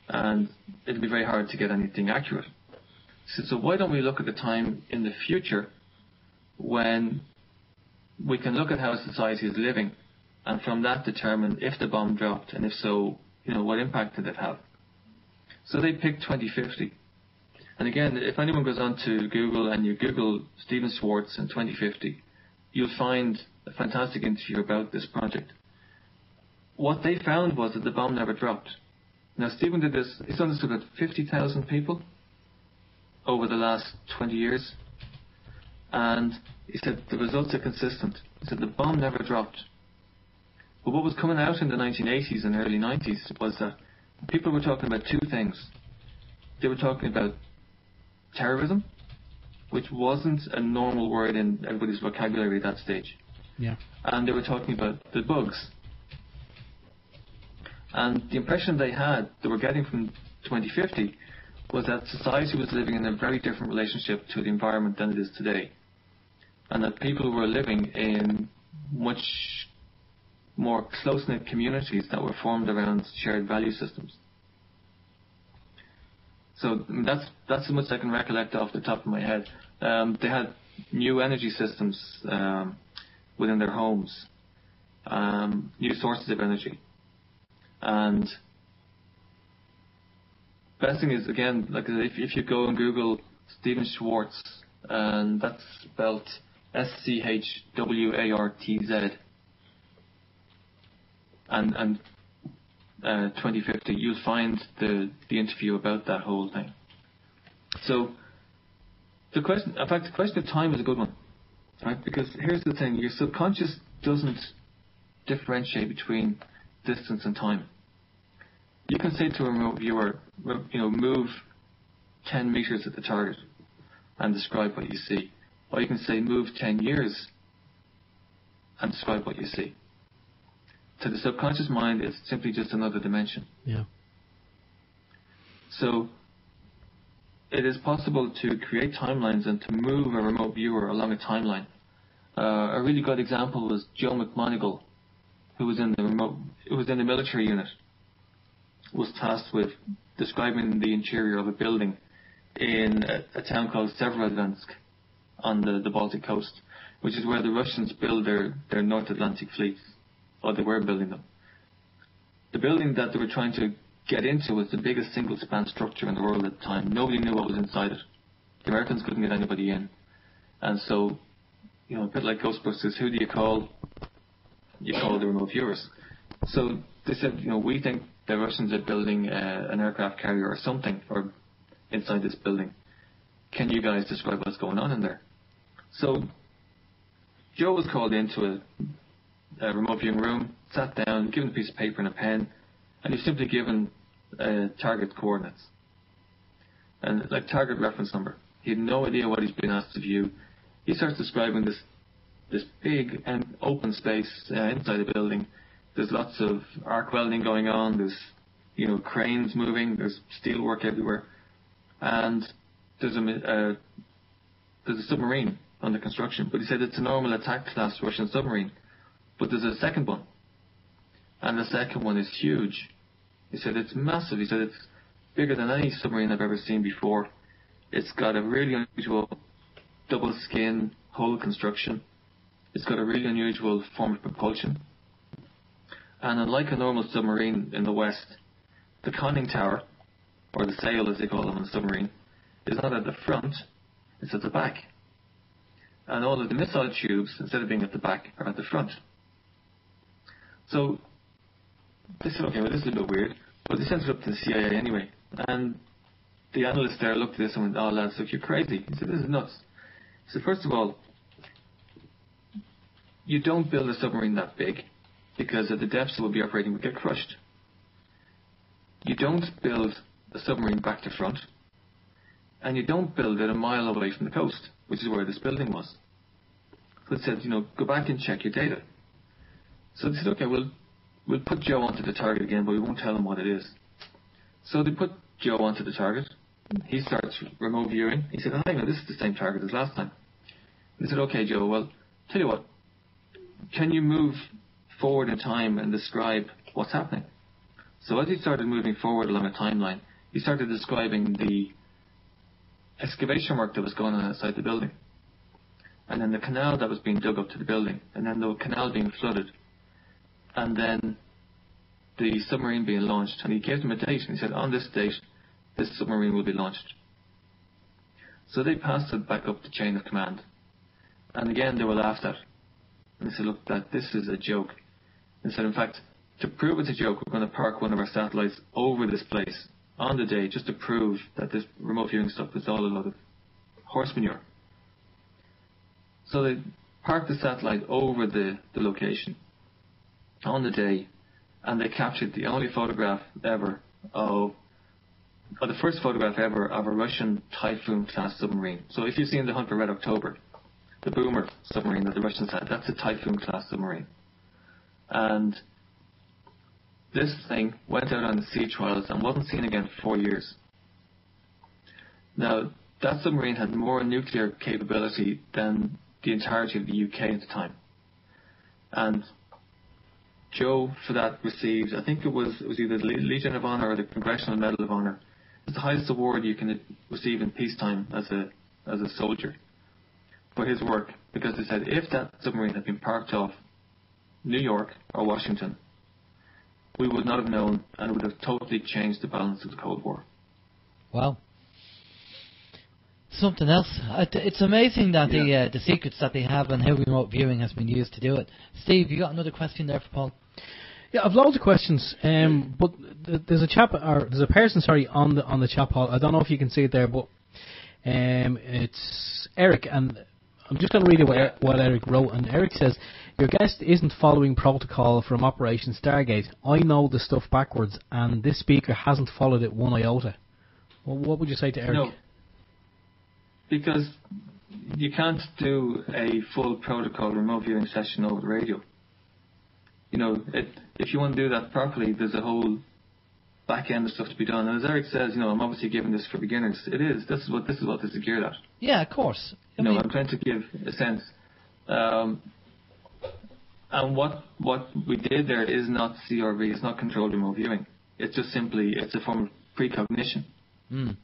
And it'll be very hard to get anything accurate. So why don't we look at the time in the future when we can look at how society is living, and from that determine if the bomb dropped, and if so, what impact did it have? So they picked 2050. And again, if anyone goes on to Google and you Google Stephen Schwartz in 2050, you'll find a fantastic interview about this project. What they found was that the bomb never dropped. Now, Stephen did this, he's done this with about 50,000 people over the last 20 years. And he said the results are consistent. He said the bomb never dropped. But what was coming out in the 1980s and early 90s was that people were talking about two things. They were talking about terrorism, which wasn't a normal word in everybody's vocabulary at that stage. Yeah. And they were talking about the bugs. And the impression they were getting from 2050, was that society was living in a very different relationship to the environment than it is today. And that people were living in much more close-knit communities that were formed around shared value systems. So that's as much as I can recollect off the top of my head. They had new energy systems within their homes, new sources of energy. And best thing is, again, like if you go and Google Stephen Schwartz, and that's spelled SCHWARTZ, and 2050, you'll find the interview about that whole thing. So the question of time is a good one, right? Because here's the thing: your subconscious doesn't differentiate between distance and time. You can say to a remote viewer, move 10 meters at the target and describe what you see. Or you can say, move 10 years and describe what you see. To the subconscious mind, it's simply just another dimension. Yeah. So it is possible to create timelines and to move a remote viewer along a timeline. A really good example was Joe McMonigal, who was in the military unit, was tasked with describing the interior of a building in a town called Severodvinsk on the Baltic coast, which is where the Russians build their North Atlantic fleets, or they were building them. The building that they were trying to get into was the biggest single-span structure in the world at the time. Nobody knew what was inside it. The Americans couldn't get anybody in. And so, a bit like Ghostbusters, who do you call? You call the remote viewers. So they said, we think the Russians are building an aircraft carrier or something or inside this building. Can you guys describe what's going on in there? So Joe was called into a remote viewing room, sat down, given a piece of paper and a pen, and he's simply given target coordinates and like target reference number. He had no idea what he's been asked to view. He starts describing this big and open space inside the building. There's lots of arc welding going on. There's cranes moving. There's steel work everywhere, and there's a submarine under construction. But he said it's a normal attack class Russian submarine. But there's a second one, and the second one is huge. He said it's massive. He said it's bigger than any submarine I've ever seen before. It's got a really unusual double skin hull construction. It's got a really unusual form of propulsion. And unlike a normal submarine in the West, the conning tower, or the sail as they call them in a submarine, is not at the front, it's at the back. And all of the missile tubes, instead of being at the back, are at the front. So they said, okay, well, this is a bit weird, but they sent it up to the CIA anyway. And the analyst there looked at this and went, oh, lads, look, you're crazy. He said, this is nuts. He said, first of all, you don't build a submarine that big, because at the depths it will be operating would get crushed. You don't build a submarine back to front, and you don't build it a mile away from the coast, which is where this building was. So it said, go back and check your data. So they said, okay, we'll put Joe onto the target again, but we won't tell him what it is. So they put Joe onto the target. He starts remote viewing. He said, hang on, this is the same target as last time. And they said, okay, Joe, well, tell you what, can you move forward in time and describe what's happening? So as he started moving forward along a timeline, he started describing the excavation work that was going on outside the building, and then the canal that was being dug up to the building, and then the canal being flooded, and then the submarine being launched. And he gave them a date, and he said, on this date, this submarine will be launched. So they passed it back up the chain of command, and again they were laughed at. And they said, look, this is a joke. They said, in fact, to prove it's a joke, we're going to park one of our satellites over this place on the day just to prove that this remote viewing stuff is all a lot of horse manure. So they parked the satellite over the location on the day, and they captured the only photograph ever or the first photograph ever of a Russian Typhoon class submarine. So if you've seen The Hunt for Red October, the boomer submarine that the Russians had, that's a Typhoon class submarine. And this thing went out on the sea trials and wasn't seen again for 4 years. Now, that submarine had more nuclear capability than the entirety of the UK at the time. And Joe, for that, received, I think it was either the Legion of Honor or the Congressional Medal of Honor. It's the highest award you can receive in peacetime as a soldier for his work, because they said if that submarine had been parked off New York or Washington, we would not have known, and it would have totally changed the balance of the Cold War. Wow. Something else. It's amazing that the secrets that they have and how remote viewing has been used to do it. Steve, you got another question there for Paul? Yeah, I've loads of questions, but there's a person on the chat, Paul. I don't know if you can see it there, but it's Eric, and I'm just going to read what Eric wrote. And Eric says, your guest isn't following protocol from Operation Stargate. I know the stuff backwards, and this speaker hasn't followed it one iota. Well, what would you say to Eric? No, because you can't do a full protocol remote viewing session over the radio. If you want to do that properly, there's a whole back end of stuff to be done. And as Eric says, I'm obviously giving this for beginners. It is. This is what this is geared at. Yeah, of course. I'm trying to give a sense. And what we did there is not CRV. It's not controlled remote viewing. It's just simply it's a form of precognition. Mm.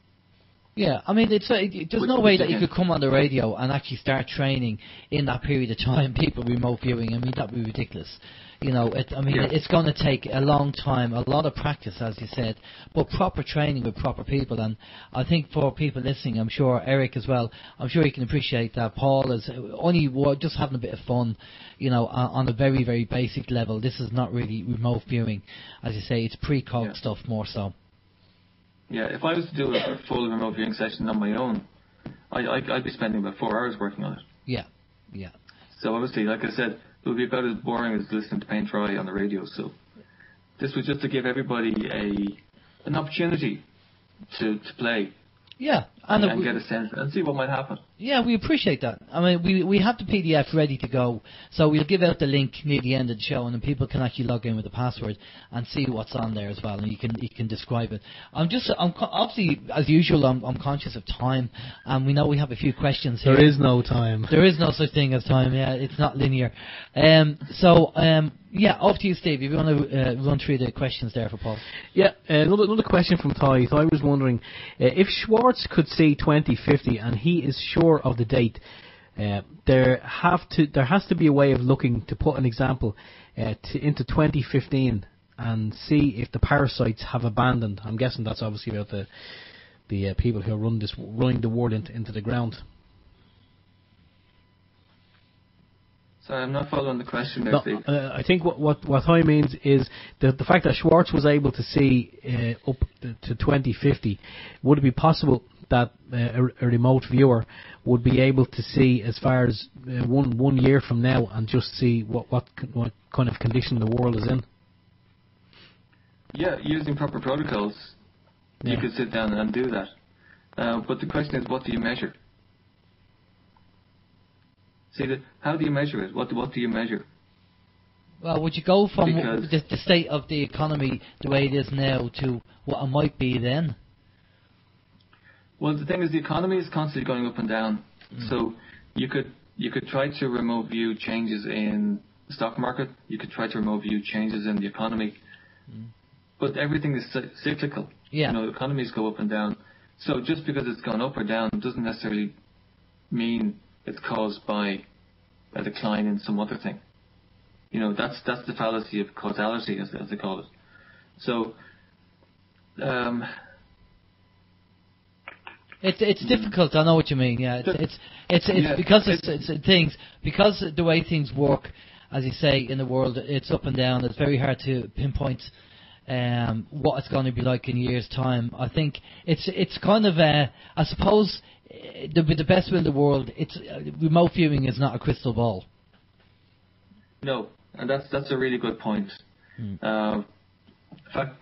Yeah, there's no way that you could come on the radio and actually start training in that period of time, people remote viewing. That would be ridiculous. It's going to take a long time, a lot of practice, as you said, but proper training with proper people. And I think for people listening, I'm sure Eric as well, I'm sure you can appreciate that Paul is only just having a bit of fun, on a very, very basic level. This is not really remote viewing. As you say, it's precog stuff more so. Yeah, if I was to do a full remote viewing session on my own, I'd be spending about 4 hours working on it. Yeah. So obviously, like I said, it would be about as boring as listening to paint dry on the radio. So this was just to give everybody an opportunity to play. Yeah, and get a sense and see what might happen. Yeah, we appreciate that. I mean, we have the PDF ready to go, so we'll give out the link near the end of the show, and then people can actually log in with the password and see what's on there as well, and you can describe it. Obviously, as usual, I'm conscious of time, and we know we have a few questions here. There is no time. There is no such thing as time. Yeah, it's not linear. Yeah, off to you, Steve. If you want to run through the questions there for Paul. Yeah, another question from Ty. Ty was wondering if Schwartz could see 2050 and he is sure of the date. There has to be a way of looking to put an example into 2015 and see if the parasites have abandoned. I'm guessing that's obviously about the people who are running the world into the ground. Sorry, I'm not following the question there, No, Steve. I think what Ty means is the fact that Schwartz was able to see up to 2050. Would it be possible that a remote viewer would be able to see as far as 1 year from now and just see what kind of condition the world is in? Yeah, using proper protocols, you could sit down and do that. But the question is, what do you measure? See, how do you measure it? What do you measure? Well, would you go from the state of the economy the way it is now to what it might be then? Well, the thing is, the economy is constantly going up and down. So you could try to remote view changes in the stock market. You could try to remote view changes in the economy. But everything is cyclical. Yeah. Economies go up and down. So just because it's gone up or down doesn't necessarily mean it's caused by a decline in some other thing. That's the fallacy of causality, as they call it. So, it's difficult. I know what you mean. Yeah, it's things because the way things work, as you say, in the world, it's up and down. It's very hard to pinpoint what it's going to be like in a year's time. I think it's kind of I suppose. With the best will in the world, remote viewing is not a crystal ball. No, and that's a really good point. In fact,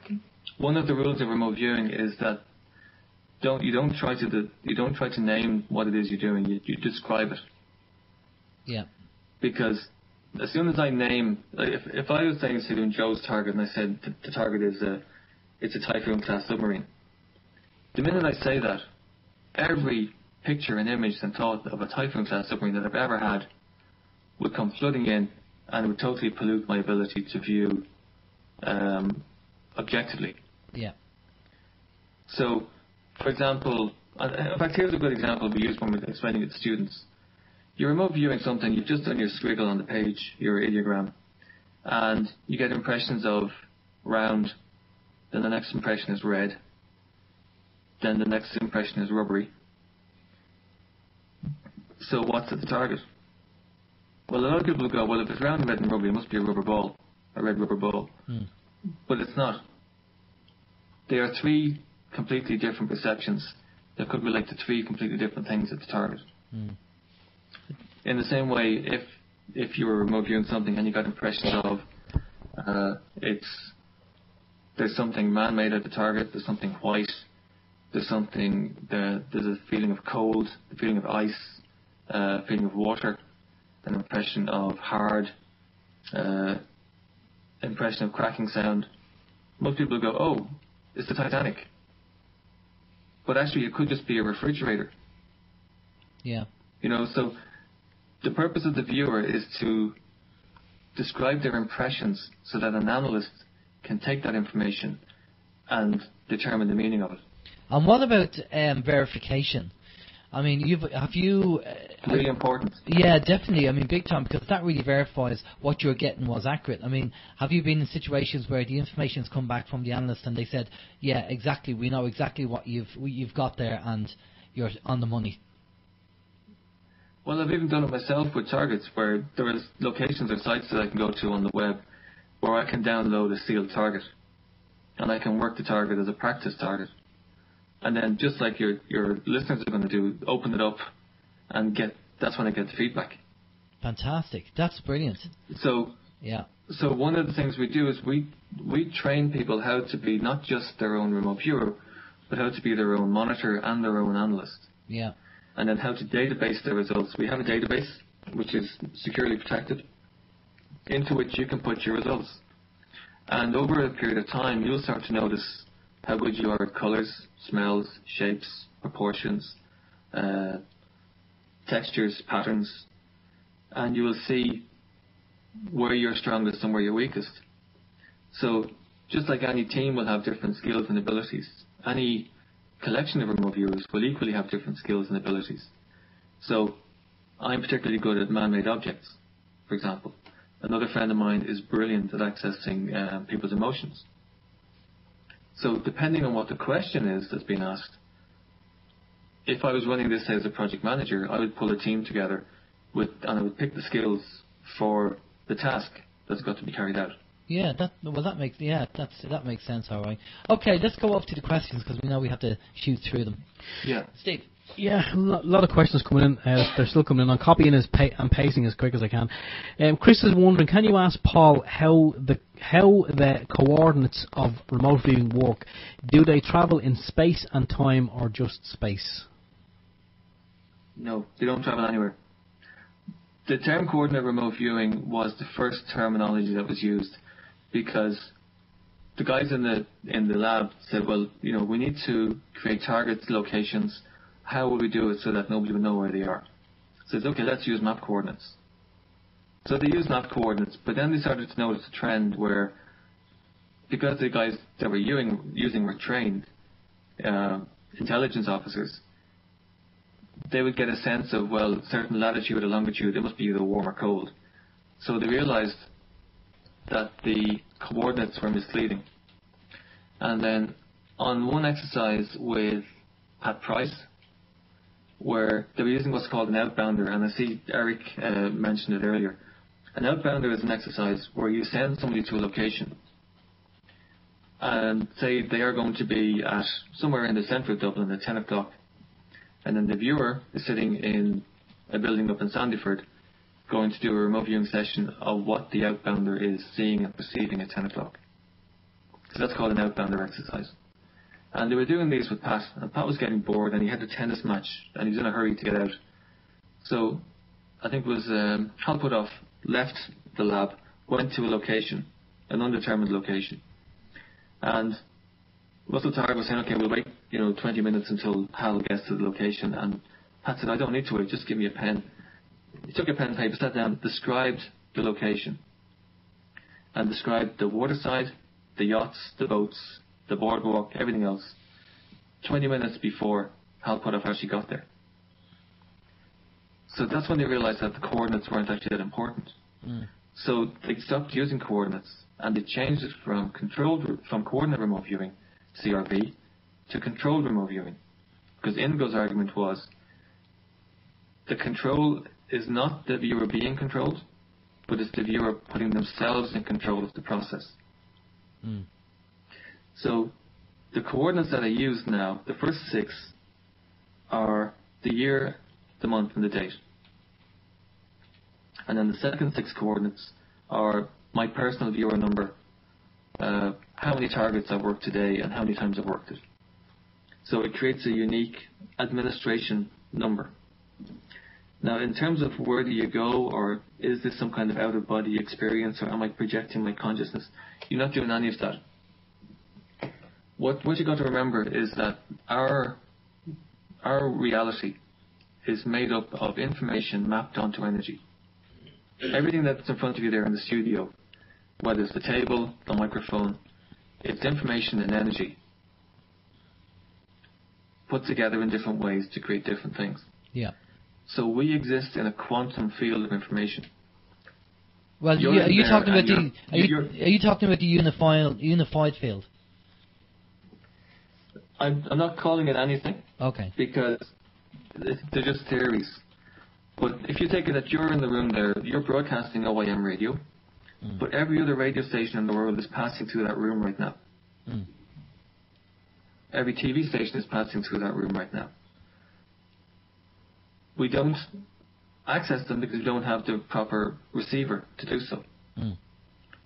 one of the rules of remote viewing is that you don't try to name what it is you're doing. You describe it. Yeah. Because as soon as I name, if I was saying to Joe's target and I said the target is it's a Typhoon class submarine, the minute I say that, every picture and image and thought of a Typhoon class submarine that I've ever had would come flooding in, and it would totally pollute my ability to view objectively. Yeah. So, for example, in fact, here's a good example we use when we're explaining it to students. You're remote viewing something, you've just done your squiggle on the page, your ideogram, and you get impressions of round, then the next impression is red, then the next impression is rubbery. So what's at the target? Well, a lot of people will go, well, if it's round, red and rubbery, it must be a rubber ball, a red rubber ball. But it's not. They are three completely different perceptions that could relate to three completely different things at the target. In the same way, if you were remote viewing something and you got impressions of there's something man-made at the target, there's something white, there's a feeling of cold, a feeling of ice, a feeling of water, an impression of hard, impression of cracking sound. Most people go, oh, it's the Titanic. But actually it could just be a refrigerator. Yeah. So the purpose of the viewer is to describe their impressions so that an analyst can take that information and determine the meaning of it. And what about verification? I mean, really important. Yeah, definitely. I mean, big time, because that really verifies what you're getting was accurate. I mean, have you been in situations where the information's come back from the analyst and they said, yeah, exactly, we know exactly what you've got there and you're on the money? Well, I've even done it myself with targets where there is locations or sites that I can go to on the web where I can download a sealed target and I can work the target as a practice target. And then, just like your listeners are going to do, open it up and that's when I get the feedback. Fantastic. That's brilliant. So one of the things we do is we train people how to be not just their own remote viewer, but how to be their own monitor and their own analyst. Yeah. And then how to database their results. We have a database which is securely protected, into which you can put your results. And over a period of time, you'll start to notice how good you are at colours, smells, shapes, proportions, textures, patterns, and you will see where you're strongest and where you're weakest. So just like any team will have different skills and abilities, any collection of remote viewers will equally have different skills and abilities. So I'm particularly good at man-made objects, for example. Another friend of mine is brilliant at accessing people's emotions. So depending on what the question is that's being asked, if I was running this as a project manager, I would pull a team together and I would pick the skills for the task that's got to be carried out. Yeah, that makes sense. All right. Okay, let's go off to the questions because we know we have to shoot through them. Yeah, Steve. Yeah, a lot of questions coming in. They're still coming in. I'm copying and pasting as quick as I can. Chris is wondering, can you ask Paul how the coordinates of remote viewing work? Do they travel in space and time or just space? No, they don't travel anywhere. The term coordinate remote viewing was the first terminology that was used because the guys in the lab said, well, we need to create targets, locations. How will we do it so that nobody will know where they are? Says, okay, let's use map coordinates. So they used map coordinates, but then they started to notice a trend where, because the guys that were using were trained intelligence officers, they would get a sense of, well, certain latitude or longitude, it must be either warm or cold. So they realized that the coordinates were misleading. And then on one exercise with Pat Price, where they were using what's called an outbounder, and I see Eric mentioned it earlier. An outbounder is an exercise where you send somebody to a location and say they are going to be at somewhere in the centre of Dublin at 10 o'clock, and then the viewer is sitting in a building up in Sandyford going to do a remote viewing session of what the outbounder is seeing and perceiving at 10 o'clock. So that's called an outbounder exercise. And they were doing these with Pat, and Pat was getting bored, and he had a tennis match, and he was in a hurry to get out. So I think it was Hal Putoff left the lab, went to a location, an undetermined location. And Russell Targ was saying, okay, we'll wait 20 minutes until Hal gets to the location. And Pat said, I don't need to wait, just give me a pen. He took a pen and paper, sat down, described the location, and described the waterside, the yachts, the boats, the boardwalk, everything else, 20 minutes before Hal Putoff actually got there. So that's when they realized that the coordinates weren't actually that important. So they stopped using coordinates, and they changed it from coordinate remote viewing, CRV, to controlled remote viewing. Because Indigo's argument was the control is not the viewer being controlled, but it's the viewer putting themselves in control of the process. So the coordinates that I use now, the first 6 are the year, the month, and the date. And then the second 6 coordinates are my personal viewer number, how many targets I've worked today and how many times I've worked it. So it creates a unique administration number. Now, in terms of where do you go, or is this some kind of out-of-body experience, or am I projecting my consciousness? You're not doing any of that. What you got to remember is that our reality is made up of information mapped onto energy. Everything that's in front of you there in the studio, whether it's the table, the microphone, it's information and energy put together in different ways to create different things. Yeah. So we exist in a quantum field of information. Well, are you talking about the unified field? I'm not calling it anything. Okay. Because they're just theories. But if you take it that you're in the room there, you're broadcasting OYM radio, but every other radio station in the world is passing through that room right now. Every TV station is passing through that room right now. We don't access them because we don't have the proper receiver to do so.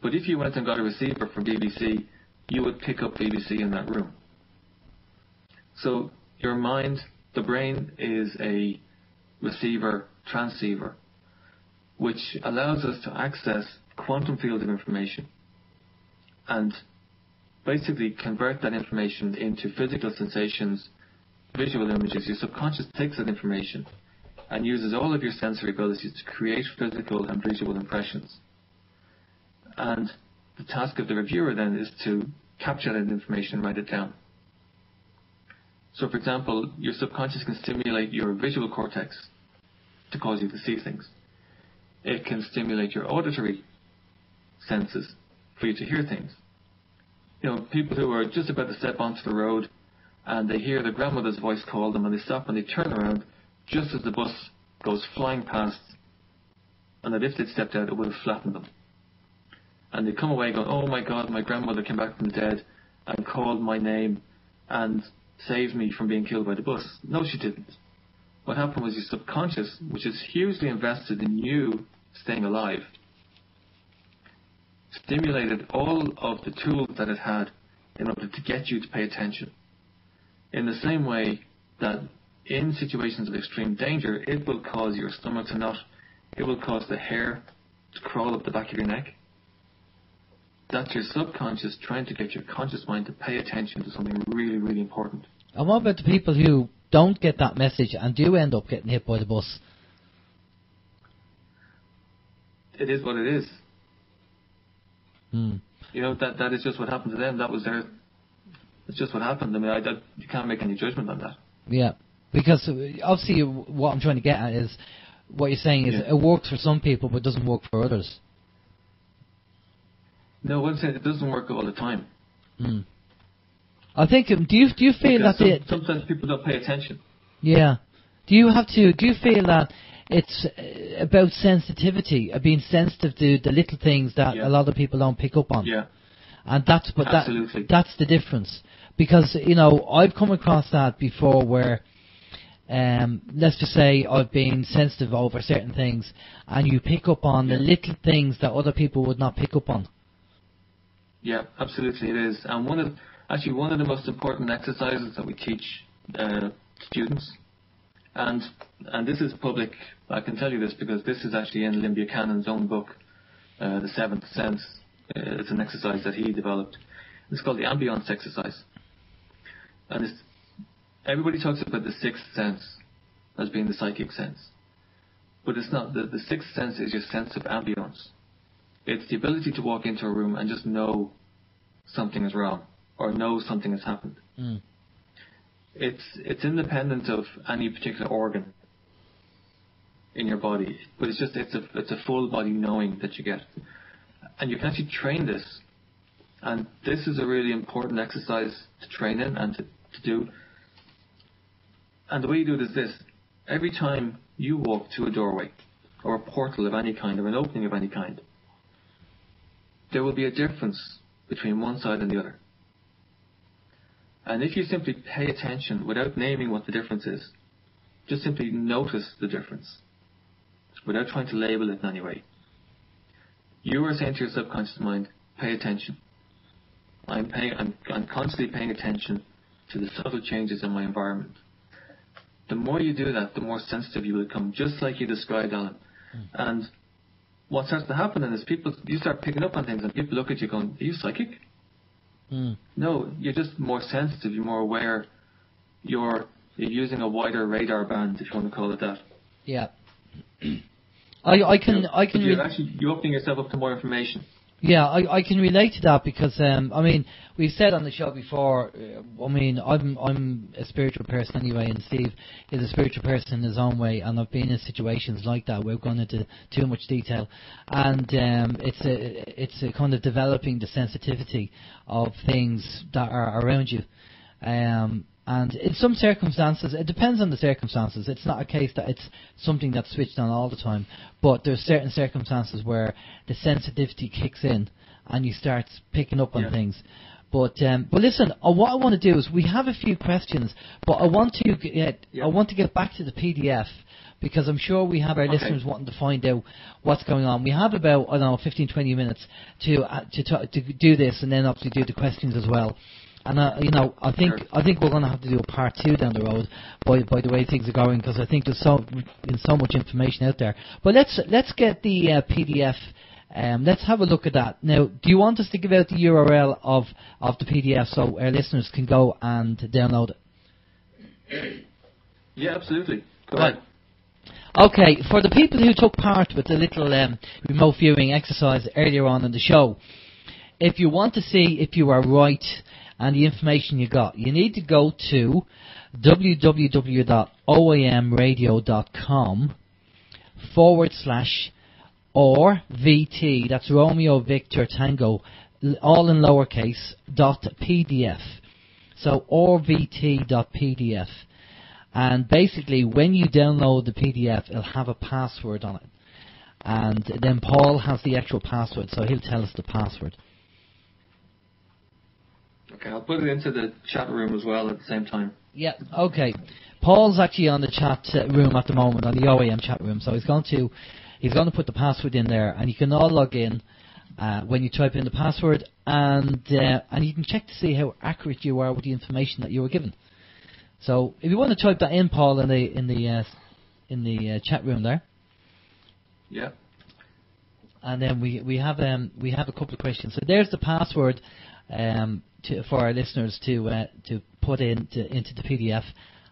But if you went and got a receiver from BBC, you would pick up BBC in that room. So your mind, the brain, is a receiver, transceiver, which allows us to access quantum field of information and basically convert that information into physical sensations, visual images. Your subconscious takes that information and uses all of your sensory abilities to create physical and visual impressions. And the task of the reviewer then is to capture that information and write it down. So, for example, your subconscious can stimulate your visual cortex to cause you to see things. It can stimulate your auditory senses for you to hear things. You know, people who are just about to step onto the road and they hear their grandmother's voice call them and they stop and they turn around just as the bus goes flying past, and that if they'd stepped out it would have flattened them. And they come away going, oh my God, my grandmother came back from the dead and called my name and saved me from being killed by the bus. No, she didn't. What happened was your subconscious, which is hugely invested in you staying alive, stimulated all of the tools that it had in order to get you to pay attention. In the same way that in situations of extreme danger, it will cause your stomach to knot, it will cause the hair to crawl up the back of your neck. That's your subconscious trying to get your conscious mind to pay attention to something really, really important. And what about the people who don't get that message and do end up getting hit by the bus? It is what it is. Hmm. You know, that is just what happened to them. That was their... It's just what happened. I mean, you can't make any judgment on that. Yeah, because obviously what I'm trying to get at is, what you're saying is it works for some people but doesn't work for others. No, what I'm saying, it doesn't work all the time. Hmm. I think, do you feel because that... sometimes people don't pay attention. Yeah. Do you feel that it's about sensitivity, being sensitive to the little things that a lot of people don't pick up on? Yeah. And that's Absolutely. That's the difference. Because, you know, I've come across that before where, let's just say I've been sensitive over certain things and you pick up on the little things that other people would not pick up on. Yeah, absolutely it is. And one of the most important exercises that we teach students, and this is public, I can tell you this because this is actually in Buchanan's own book, The Seventh Sense. It's an exercise that he developed. It's called the ambience exercise. And everybody talks about the sixth sense as being the psychic sense. But it's not. The sixth sense is your sense of ambience. It's the ability to walk into a room and just know something is wrong or know something has happened. Mm. It's independent of any particular organ in your body, but it's a full body knowing that you get. And you can actually train this. And this is a really important exercise to train in and to do. And the way you do it is this. Every time you walk to a doorway or a portal of any kind or an opening of any kind, there will be a difference between one side and the other. And if you simply pay attention without naming what the difference is, just simply notice the difference without trying to label it in any way, you are saying to your subconscious mind, pay attention. I'm constantly paying attention to the subtle changes in my environment. The more you do that, the more sensitive you will become, just like you described, Alan. And what starts to happen then is you start picking up on things and people look at you going, are you psychic? No, you're just more sensitive, you're more aware, you're using a wider radar band, if you want to call it that. Yeah. You're opening yourself up to more information. Yeah, I can relate to that because I mean, we've said on the show before. I mean, I'm a spiritual person anyway, and Steve is a spiritual person in his own way, and I've been in situations like that. We've gone into too much detail, and it's a kind of developing the sensitivity of things that are around you. And in some circumstances, it depends on the circumstances. It's not a case that it's something that's switched on all the time. But there's certain circumstances where the sensitivity kicks in and you start picking up on things. But listen, what I want to do is we have a few questions, but I want to get back to the PDF because I'm sure we have our listeners wanting to find out what's going on. We have about 15-20 minutes to do this, and then obviously do the questions as well. And I think we're going to have to do a part 2 down the road by the way things are going, because I think there's so much information out there. But let's get the PDF. Let's have a look at that. Now, do you want us to give out the URL of the PDF so our listeners can go and download it? Yeah, absolutely. Go Right. ahead. Okay, for the people who took part with the little remote viewing exercise earlier on in the show, if you want to see if you are right and the information you got, you need to go to www.oymradio.com/ORVT, that's Romeo Victor Tango, all in lowercase, .pdf. So orvt.pdf. And basically, when you download the PDF, it'll have a password on it. And then Paul has the actual password, so he'll tell us the password. Okay, I'll put it into the chat room as well at the same time. Yeah, okay. Paul's actually on the chat room at the moment, on the OYM chat room, so he's going to put the password in there, and you can all log in when you type in the password, and you can check to see how accurate you are with the information that you were given. So if you want to type that in, Paul, in the chat room there. Yeah. And then we have a couple of questions. So there's the password for our listeners to put into the PDF.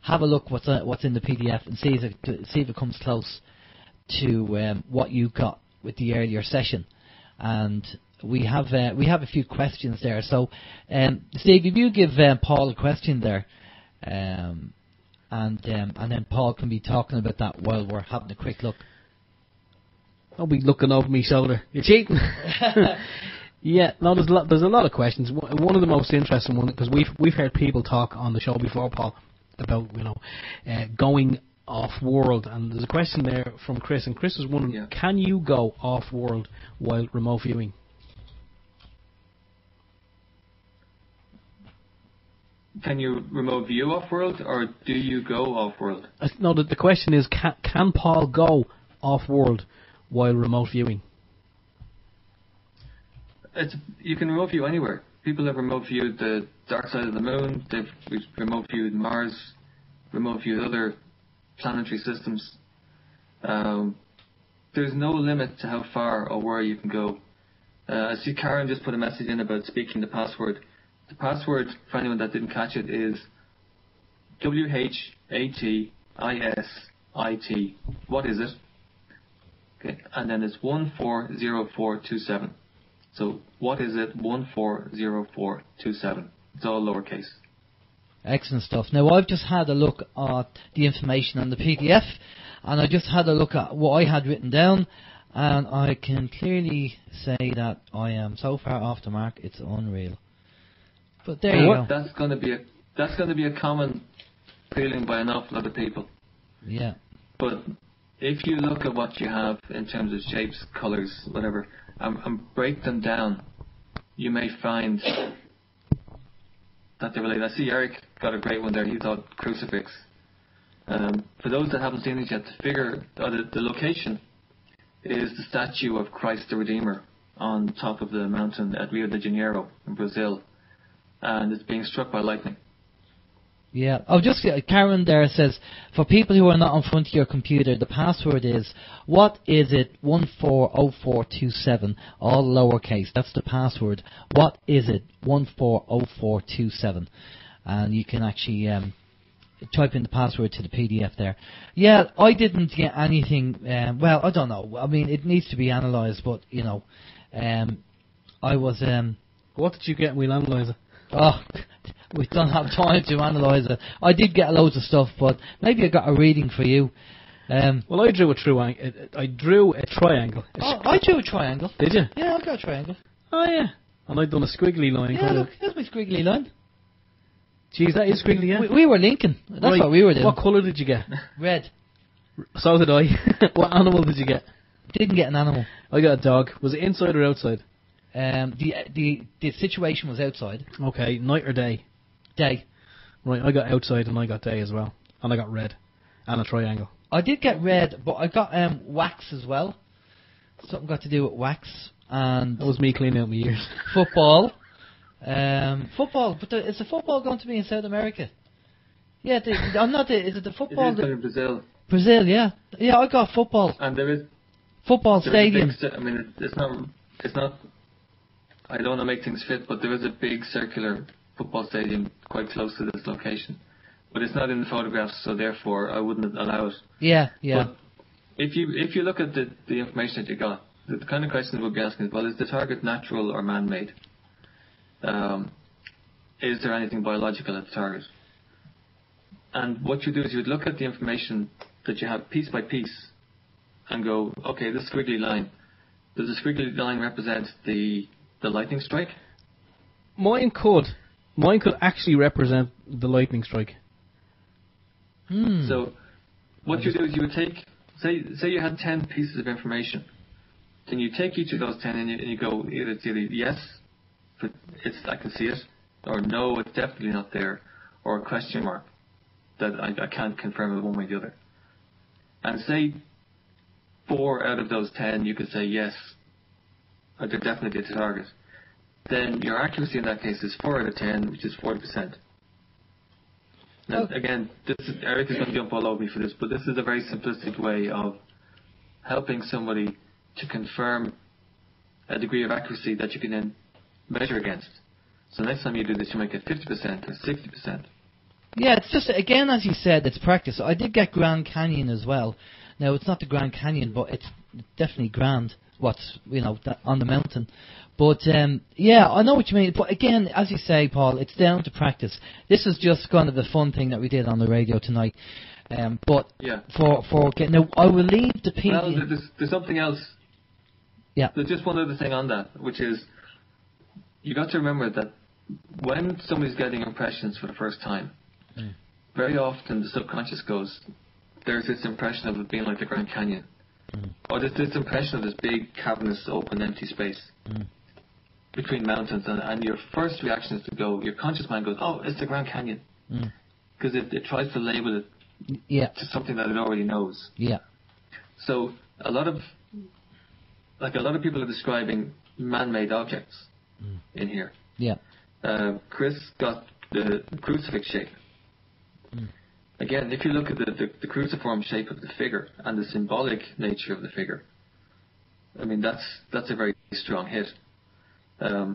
Have a look what's in the PDF and see if it comes close to what you got with the earlier session. And we have a few questions there. So Steve, if you give Paul a question there. And then Paul can be talking about that while we're having a quick look. I'll be looking over my shoulder. You're cheating. Yeah, no, there's a lot of questions. One of the most interesting ones, because we've heard people talk on the show before, Paul, about going off world, and there's a question there from Chris, and Chris is wondering, can you go off world while remote viewing? Can you remote view off-world, or do you go off-world? No, the question is, can Paul go off-world while remote viewing? You can remote view anywhere. People have remote viewed the dark side of the moon, they've remote viewed Mars, remote viewed other planetary systems. There's no limit to how far or where you can go. I see Karen just put a message in about speaking the password. The password, for anyone that didn't catch it, is WHATISIT. What is it? Okay, and then it's 140427. So what is it? 140427. It's all lowercase. Excellent stuff. Now I've just had a look at the information on the PDF, and I just had a look at what I had written down, and I can clearly say that I am so far off the mark, it's unreal. But there you go. That's going to be a common feeling by an awful lot of people. Yeah. But if you look at what you have in terms of shapes, colours, whatever, and break them down, you may find that they relate. I see Eric got a great one there. He thought crucifix. For those that haven't seen it yet, the location is the statue of Christ the Redeemer on top of the mountain at Rio de Janeiro in Brazil. And it's being struck by lightning. Yeah. Oh, just Karen there says, for people who are not in front of your computer, the password is, what is it, 140427, all lowercase. That's the password. What is it, 140427. And you can actually type in the password to the PDF there. Yeah, I didn't get anything, well, I don't know. I mean, it needs to be analysed, but, I was... What did you get? We'll analyse it. Oh, we don't have time to analyse it. I did get loads of stuff, but maybe I got a reading for you. Well, I drew a triangle. I drew a triangle. I drew a triangle. Did you? Yeah, I've got a triangle. Oh, yeah. And I've done a squiggly line. Yeah, look, here's my squiggly line. Jeez, that is squiggly, yeah? We were linking. That's right. What we were doing. What colour did you get? Red. So did I. What animal did you get? Didn't get an animal. I got a dog. Was it inside or outside? The situation was outside. Okay, night or day? Day. Right, I got outside and I got day as well. And I got red. And a triangle. I did get red, but I got wax as well. Something got to do with wax. And that was me cleaning out my ears. Football. Football, but is the football going to be in South America? Yeah, I'm not. Is it the football? It is in Brazil. Brazil, yeah, yeah. I got football. And there is Football stadium. I mean, it's not. I don't want to make things fit, but there is a big circular football stadium quite close to this location. But it's not in the photographs, so therefore I wouldn't allow it. Yeah, yeah. But if you look at the information that you got, the kind of questions we'll be asking is, well, is the target natural or man-made? Is there anything biological at the target? And what you do is you would look at the information that you have piece by piece and go, okay, this squiggly line, does the squiggly line represent the lightning strike? Mine could actually represent the lightning strike. So what you do is you would take, say you had 10 pieces of information, then you take each of those 10 and you go, it's either yes, I can see it, or no, it's definitely not there, or a question mark that I can't confirm it one way or the other. And say 4 out of those 10 you could say yes, or they're definitely the target. Then your accuracy in that case is 4 out of 10, which is 40%. Now, again, Eric is going to jump all over me for this, but this is a very simplistic way of helping somebody to confirm a degree of accuracy that you can then measure against. So next time you do this, you might get 50% or 60%. Yeah, it's just, again, as you said, it's practice. I did get Grand Canyon as well. Now, it's not the Grand Canyon, but it's definitely grand, what's, on the mountain. But, yeah, I know what you mean. But again, as you say, Paul, it's down to practice. This is just kind of the fun thing that we did on the radio tonight. But yeah. for getting... Now, I will leave the PDF... Well, there's something else. Yeah. There's just one other thing on that, which is you got to remember that when somebody's getting impressions for the first time, very often the subconscious goes, there's this impression of it being like the Grand Canyon. Or there's this impression of this big, cavernous, open, empty space between mountains. And your first reaction is to go, your conscious mind goes, oh, it's the Grand Canyon. Because it tries to label it to something that it already knows. Yeah. So a lot of people are describing man-made objects in here. Yeah. Chris got the crucifix shape. Again, if you look at the cruciform shape of the figure and the symbolic nature of the figure, I mean that's a very strong hit. I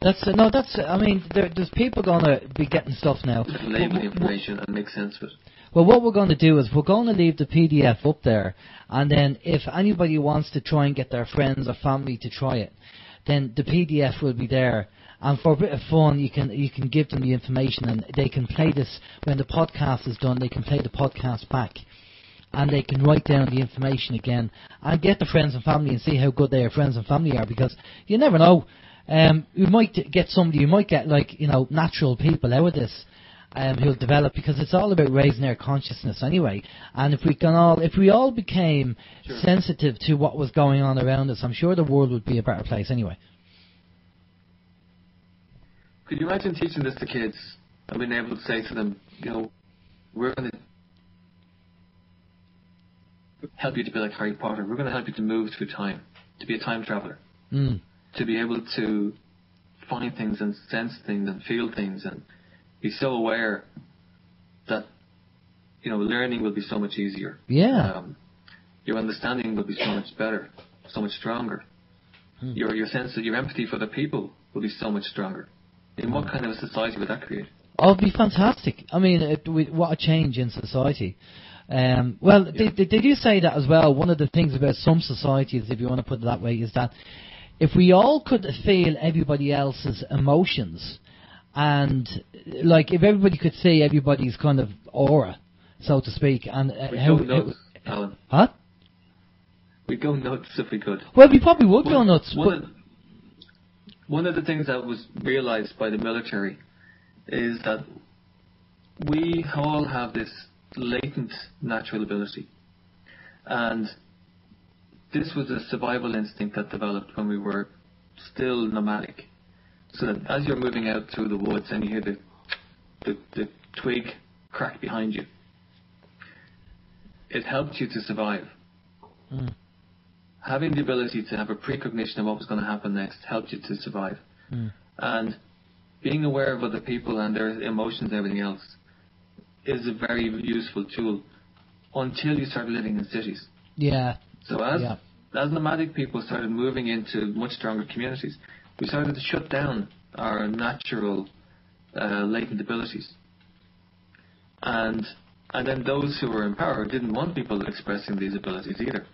mean, there's people going to be getting stuff now. Label the information and make sense of it. Well, what we're going to do is we're going to leave the PDF up there, and then if anybody wants to try and get their friends or family to try it, then the PDF will be there. And for a bit of fun, you can give them the information, and they can play this when the podcast is done. They can play the podcast back, and they can write down the information again and get the friends and family and see how good their friends and family are, because you never know. You might get somebody, you might get natural people out of this who'll develop, because it's all about raising their consciousness anyway. And if we all became sensitive to what was going on around us, I'm sure the world would be a better place anyway. Could you imagine teaching this to kids and being able to say to them, we're going to help you to be like Harry Potter. We're going to help you to move through time, to be a time traveler, to be able to find things and sense things and feel things and be so aware that, learning will be so much easier. Yeah. Your understanding will be so much better, so much stronger. Your sense of your empathy for the people will be so much stronger. In what kind of a society would that create? Oh, it'd be fantastic. I mean, what a change in society. They do say that as well. One of the things about some societies, if you want to put it that way, is that if we all could feel everybody else's emotions, and if everybody could see everybody's kind of aura, so to speak, and we'd go nuts, Alan. Huh? We'd go nuts if we could. Well, we probably would go nuts. One of the things that was realized by the military is that we all have this latent natural ability. And this was a survival instinct that developed when we were still nomadic. So that as you're moving out through the woods and you hear the twig crack behind you, it helped you to survive. Having the ability to have a precognition of what was going to happen next helped you to survive. And being aware of other people and their emotions and everything else is a very useful tool until you start living in cities. Yeah. So as nomadic people started moving into much stronger communities, we started to shut down our natural latent abilities. And then those who were in power didn't want people expressing these abilities either.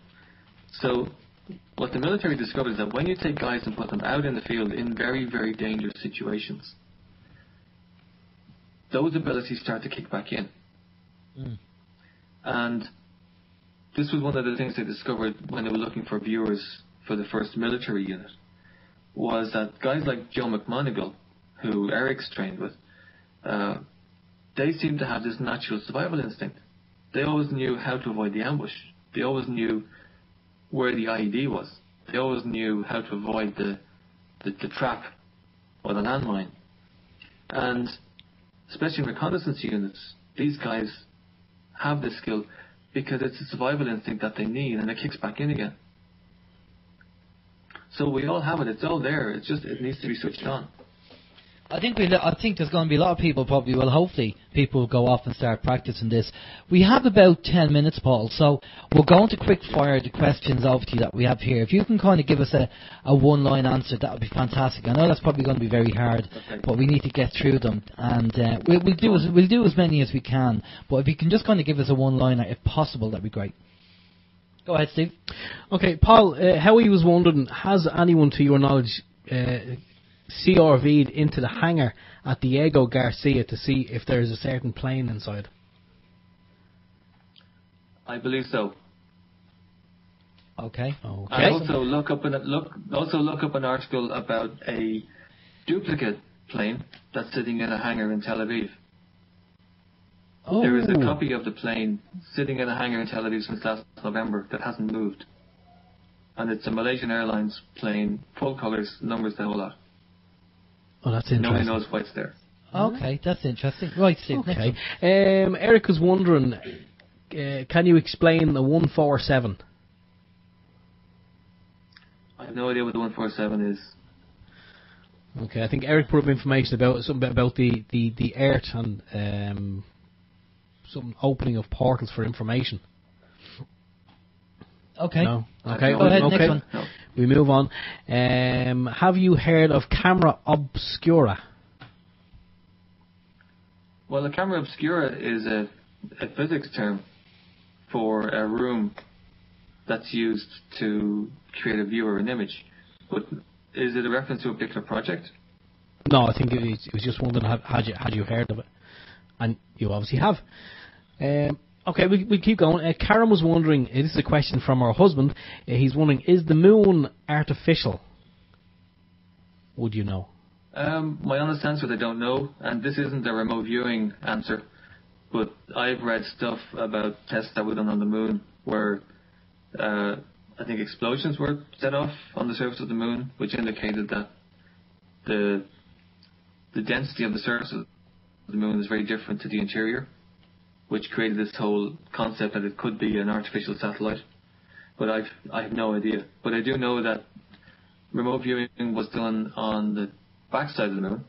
So what the military discovered is that when you take guys and put them out in the field in very, very dangerous situations, those abilities start to kick back in. And this was one of the things they discovered when they were looking for viewers for the first military unit, was that guys like Joe McMonigal, who Eric's trained with, they seemed to have this natural survival instinct. They always knew how to avoid the ambush. They always knew where the IED was. They always knew how to avoid the trap or the landmine. And especially in reconnaissance units, these guys have this skill because it's a survival instinct that they need, and it kicks back in again. So we all have it. It's all there. It's just it needs to be switched on. I think there's going to be a lot of people probably, well, hopefully people will go off and start practicing this. We have about 10 minutes, Paul, so we're going to quick fire the questions over to you that we have here. If you can kind of give us a one-line answer, that would be fantastic. I know that's probably going to be very hard, but we need to get through them, and we'll do as many as we can. But if you can just kind of give us a one-liner, if possible, that'd be great. Go ahead, Steve. Okay, Paul, Howie was wondering, has anyone, to your knowledge, CRV'd into the hangar at Diego Garcia to see if there's a certain plane inside? I believe so. Okay. And also look up an article about a duplicate plane that's sitting in a hangar in Tel Aviv. Oh. There is a copy of the plane sitting in a hangar in Tel Aviv since last November that hasn't moved. And it's a Malaysian Airlines plane, full colours, numbers, the whole lot. Oh, that's interesting. Nobody knows why it's there. Okay, that's interesting. Right, Steve. Okay. Eric was wondering, can you explain the 147? I have no idea what the 147 is. Okay, I think Eric put up information about something about the Earth and some opening of portals for information. Okay. No? Okay. Go ahead, okay. next one. No. We move on. Have you heard of camera obscura? Well, a camera obscura is a physics term for a room that's used to create a view or an image. But is it a reference to a particular project? No, I think it was just wondering, had you heard of it? And you obviously have. Okay, we'll keep going. Karen was wondering, this is a question from her husband, he's wondering, is the moon artificial? Would you know? My honest answer is I don't know, and this isn't a remote viewing answer, but I've read stuff about tests that were done on the moon where I think explosions were set off on the surface of the moon, which indicated that the density of the surface of the moon is very different to the interior, which created this whole concept that it could be an artificial satellite. But I have no idea. But I do know that remote viewing was done on the backside of the moon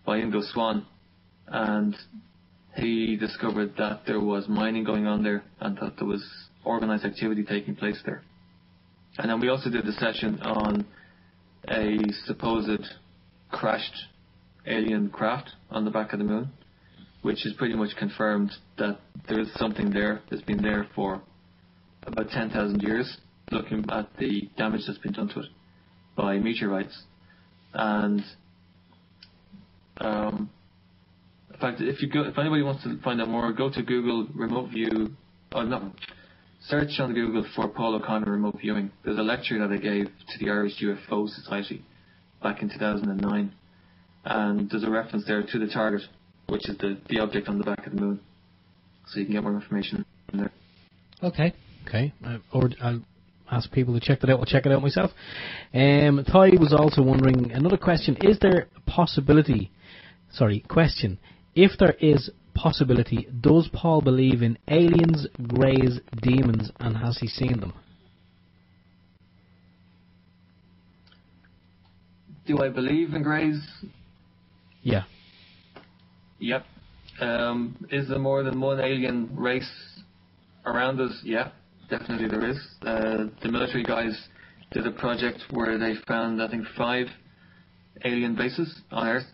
by Ingo Swann, and he discovered that there was mining going on there and that there was organized activity taking place there. And then we also did a session on a supposed crashed alien craft on the back of the moon, which is pretty much confirmed that there is something there that's been there for about 10,000 years, looking at the damage that's been done to it by meteorites. And in fact, if anybody wants to find out more, go to Google remote view, search on Google for Paul O'Connor remote viewing. There's a lecture that I gave to the Irish UFO Society back in 2009, and there's a reference there to the target, which is the object on the back of the moon. So you can get more information in there. Okay. Okay. Or I'll ask people to check that out. I'll check it out myself. Ty was also wondering, another question, is there a possibility, question, if there is possibility, does Paul believe in aliens, greys, demons, and has he seen them? Do I believe in greys? Yeah. Yep. Is there more than one alien race around us? Yeah, definitely there is. The military guys did a project where they found, I think, 5 alien bases on Earth.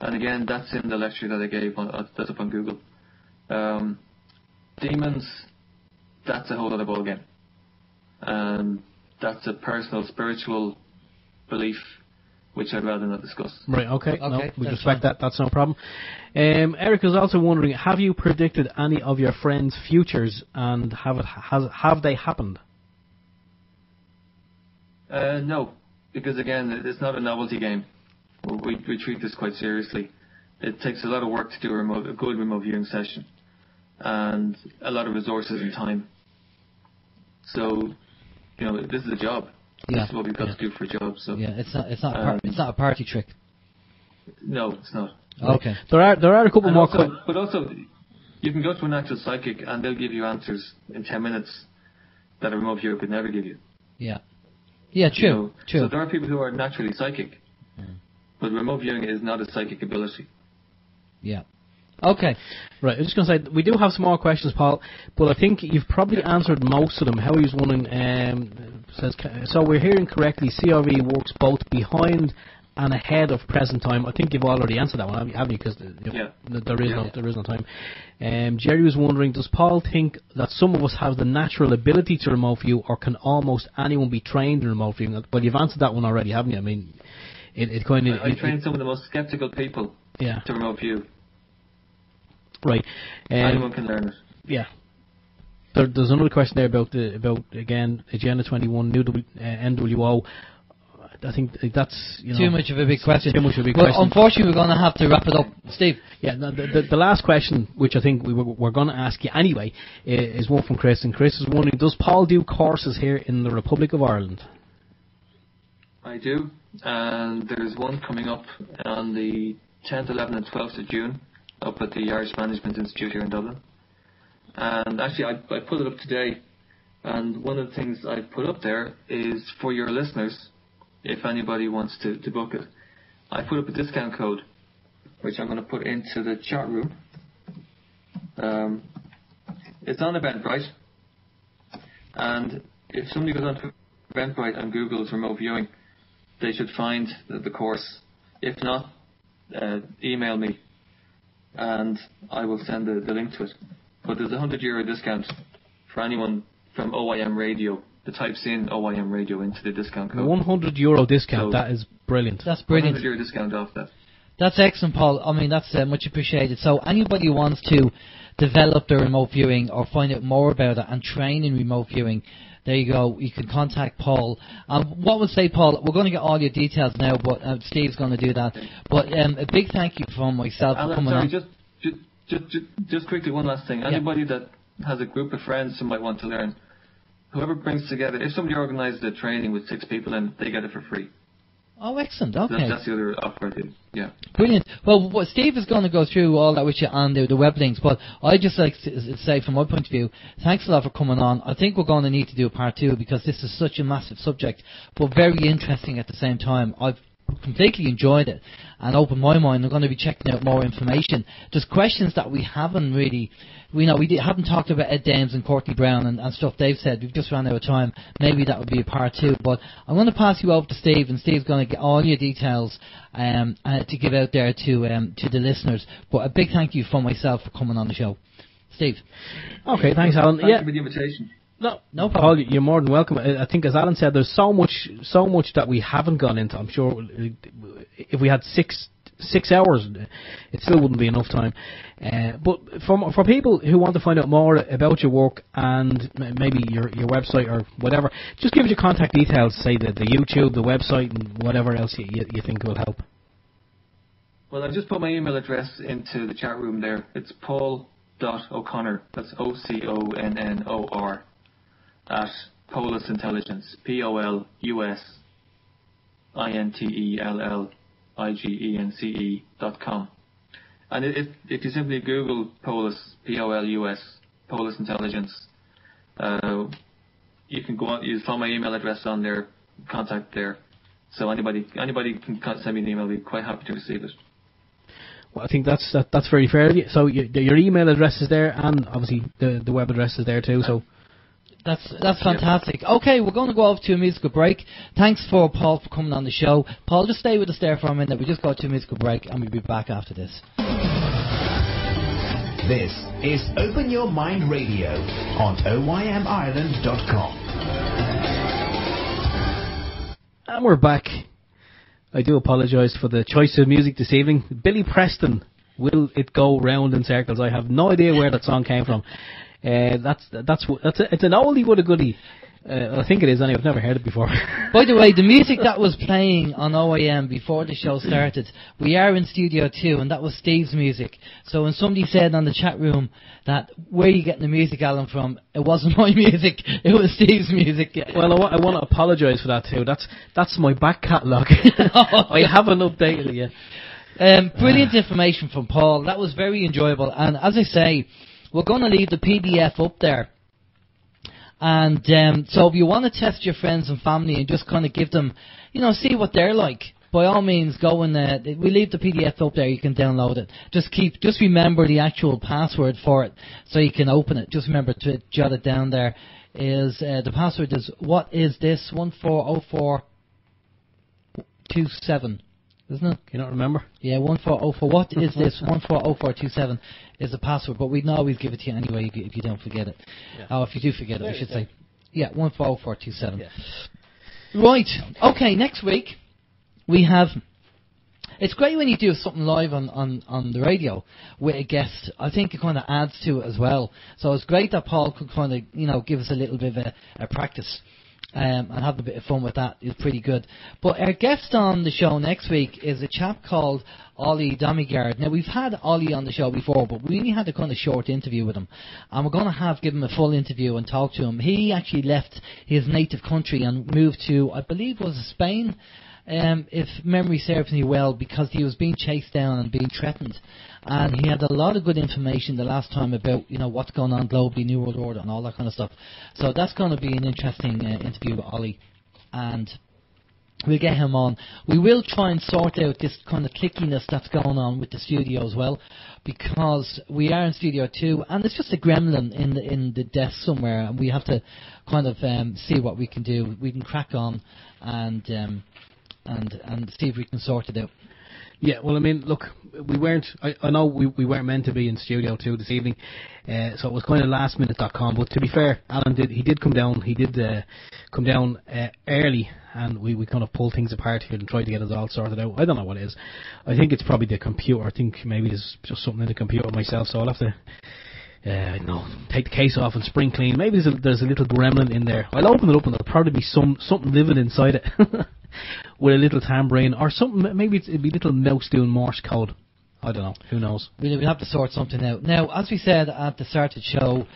And again, that's in the lecture that I gave. That's up on Google. Demons, that's a whole other ballgame. That's a personal, spiritual belief which I'd rather not discuss. Right, okay. No, we respect fine. that. That's no problem. Eric is also wondering, have you predicted any of your friends' futures, and have they happened? No, because again, it's not a novelty game. We treat this quite seriously. It takes a lot of work to do a good remote viewing session, and a lot of resources and time. So, this is a job. Yeah. This is what we've got to do for a job. So Yeah, it's not a party trick. no, it's not. Okay. There are a couple more. But also, you can go to an actual psychic and they'll give you answers in 10 minutes that a remote viewer could never give you. Yeah. Yeah, true. True. So there are people who are naturally psychic, but remote viewing is not a psychic ability. Yeah. Okay. Right, I'm just going to say, we do have some more questions, Paul, but I think you've probably answered most of them. How he's wondering, says, so we're hearing correctly, CRV works both behind and ahead of present time. I think you've already answered that one, haven't you? Because there is no time. Jerry was wondering, does Paul think that some of us have the natural ability to remote view, or can almost anyone be trained in remote viewing? Well, you've answered that one already, haven't you? I mean, it kind of... I trained some of the most skeptical people to remote view. Right. Anyone can learn it. Yeah. There's another question there about again, Agenda 21, new NWO. I think that's too much of a big question. Too much of a big question. Unfortunately, we're going to have to wrap it up, Steve. Yeah. The last question, which I think we're going to ask you anyway, is one from Chris, and Chris is wondering: does Paul do courses here in the Republic of Ireland? I do, and there's one coming up on the 10th, 11th, and 12th of June. Up at the Irish Management Institute here in Dublin. And actually, I put it up today, and one of the things I put up there is for your listeners, if anybody wants to book it. I put up a discount code, which I'm going to put into the chat room. It's on Eventbrite, and if somebody goes on to Eventbrite and Googles remote viewing, they should find the course. If not, email me, and I will send the link to it. But there's a €100 discount for anyone from OYM Radio that types in OYM Radio into the discount code. €100 discount, so that is brilliant. That's brilliant. €100 discount off that. That's excellent, Paul. I mean, that's much appreciated. So anybody who wants to develop their remote viewing or find out more about it and train in remote viewing, there you go. You can contact Paul. What would say, Paul? We're going to get all your details now, but Steve's going to do that. But a big thank you from myself for coming on. Just quickly, one last thing. Anybody that has a group of friends who might want to learn, whoever brings together, if somebody organises a training with 6 people in, they get it for free. Oh, excellent. Okay. That's the other offer I did. Yeah. Brilliant. Well, Steve is going to go through all that with you on the web links, but I'd just like to say, from my point of view, thanks a lot for coming on. I think we're going to need to do a part 2 because this is such a massive subject, but very interesting at the same time. I've completely enjoyed it and opened my mind. I'm going to be checking out more information. There's questions that we haven't really, haven't talked about Ed Dames and Courtney Brown and stuff they've said. We've just run out of time. Maybe that would be a part 2. But I'm going to pass you over to Steve, and Steve's going to get all your details to give out there to the listeners. But a big thank you from myself for coming on the show, Steve. Okay, thanks, Alan. Thank you for the invitation. No problem. Paul, you're more than welcome. I think, as Alan said, there's so much that we haven't gone into. I'm sure if we had six hours, it still wouldn't be enough time. But for people who want to find out more about your work and maybe your website or whatever, just give us your contact details, say the YouTube, the website, and whatever else you think will help. Well, I've just put my email address into the chat room there. It's paul.o'connor, that's OCONNOR, at Polis Intelligence, POLUSINTELLIGENCE.com. And if you simply Google Polis, POLUS, Polis Intelligence, you can go on, you find my email address on there, contact there, So anybody can send me an email. I'll be quite happy to receive it. Well, I think that's very fair of you. So your email address is there, and obviously the web address is there too. So that's fantastic. Okay, we're going to go off to a musical break. Thanks for Paul for coming on the show. Paul, just stay with us there for a minute. We just go to a musical break, and we'll be back after this. This is Open Your Mind Radio on OYMIreland.com. And we're back. I do apologise for the choice of music this evening. Billy Preston, Will It Go Round in Circles? I have no idea where that song came from. It's an oldie but a goodie. I think it is anyway. I've never heard it before. By the way, the music that was playing on OYM before the show started, we are in Studio 2, and that was Steve's music. So when somebody said on the chat room that, where are you getting the music, Alan, from? It wasn't my music, it was Steve's music. Well, I want to apologise for that too. That's my back catalogue. I haven't updated it yet. Brilliant information from Paul. That was very enjoyable. And as I say, we're going to leave the PDF up there. And so if you want to test your friends and family and just kind of give them, see what they're like, by all means go and we leave the PDF up there. You can download it. Just remember the actual password for it so you can open it. Just remember to jot it down. There is the password is what is this 140427. Isn't it? Can you not remember? Yeah, 1404. What is this? 140427 is the password, but we'd always give it to you anyway if you don't forget it. Yeah. Oh, if you do forget it, I should say. Yeah, 140427. Yeah. Right. Okay, next week we have... It's great when you do something live on the radio with a guest. I think it kind of adds to it as well. So it's great that Paul could kind of, give us a little bit of a practice. And have a bit of fun with that. Is pretty good. But our guest on the show next week is a chap called Ollie Damigard. Now, we've had Ollie on the show before, but we only had a kind of short interview with him. And we're going to give him a full interview and talk to him. He actually left his native country and moved to, I believe, was it Spain? If memory serves me well, because he was being chased down and being threatened. And he had a lot of good information the last time about, what's going on globally, New World Order and all that kind of stuff. So that's going to be an interesting interview with Ollie. And we'll get him on. We will try and sort out this kind of clickiness that's going on with the studio as well, because we are in Studio 2, and it's just a gremlin in the desk somewhere, and we have to kind of see what we can do. We can crack on and see if we can sort it out. Yeah, well, I mean, look, we weren't. I know we weren't meant to be in Studio 2 this evening, so it was kind of lastminute.com. But to be fair, Alan did come down. He did come down early, and we kind of pulled things apart here and tried to get it all sorted out. I don't know what it is. I think it's probably the computer. I think maybe there's just something in the computer myself. So I'll have to. Take the case off and spring clean. Maybe there's a little gremlin in there. I'll open it up and there'll probably be something living inside it with a little tambourine or something. Maybe it'd be a little mouse doing Morse code. I don't know. Who knows? We'll have to sort something out. Now, as we said at the start of the show,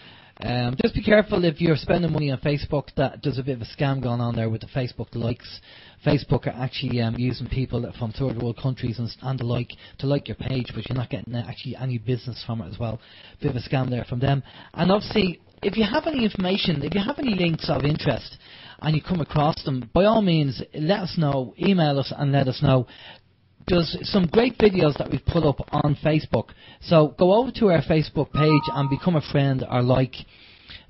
just be careful if you're spending money on Facebook. That there's a bit of a scam going on there with the Facebook likes. Facebook are actually using people from third world countries and the like to like your page, but you're not getting actually any business from it as well. Bit of a scam there from them. And obviously, if you have any information, if you have any links of interest, and you come across them, by all means, let us know. Email us and let us know. There's some great videos that we've put up on Facebook. So go over to our Facebook page and become a friend or like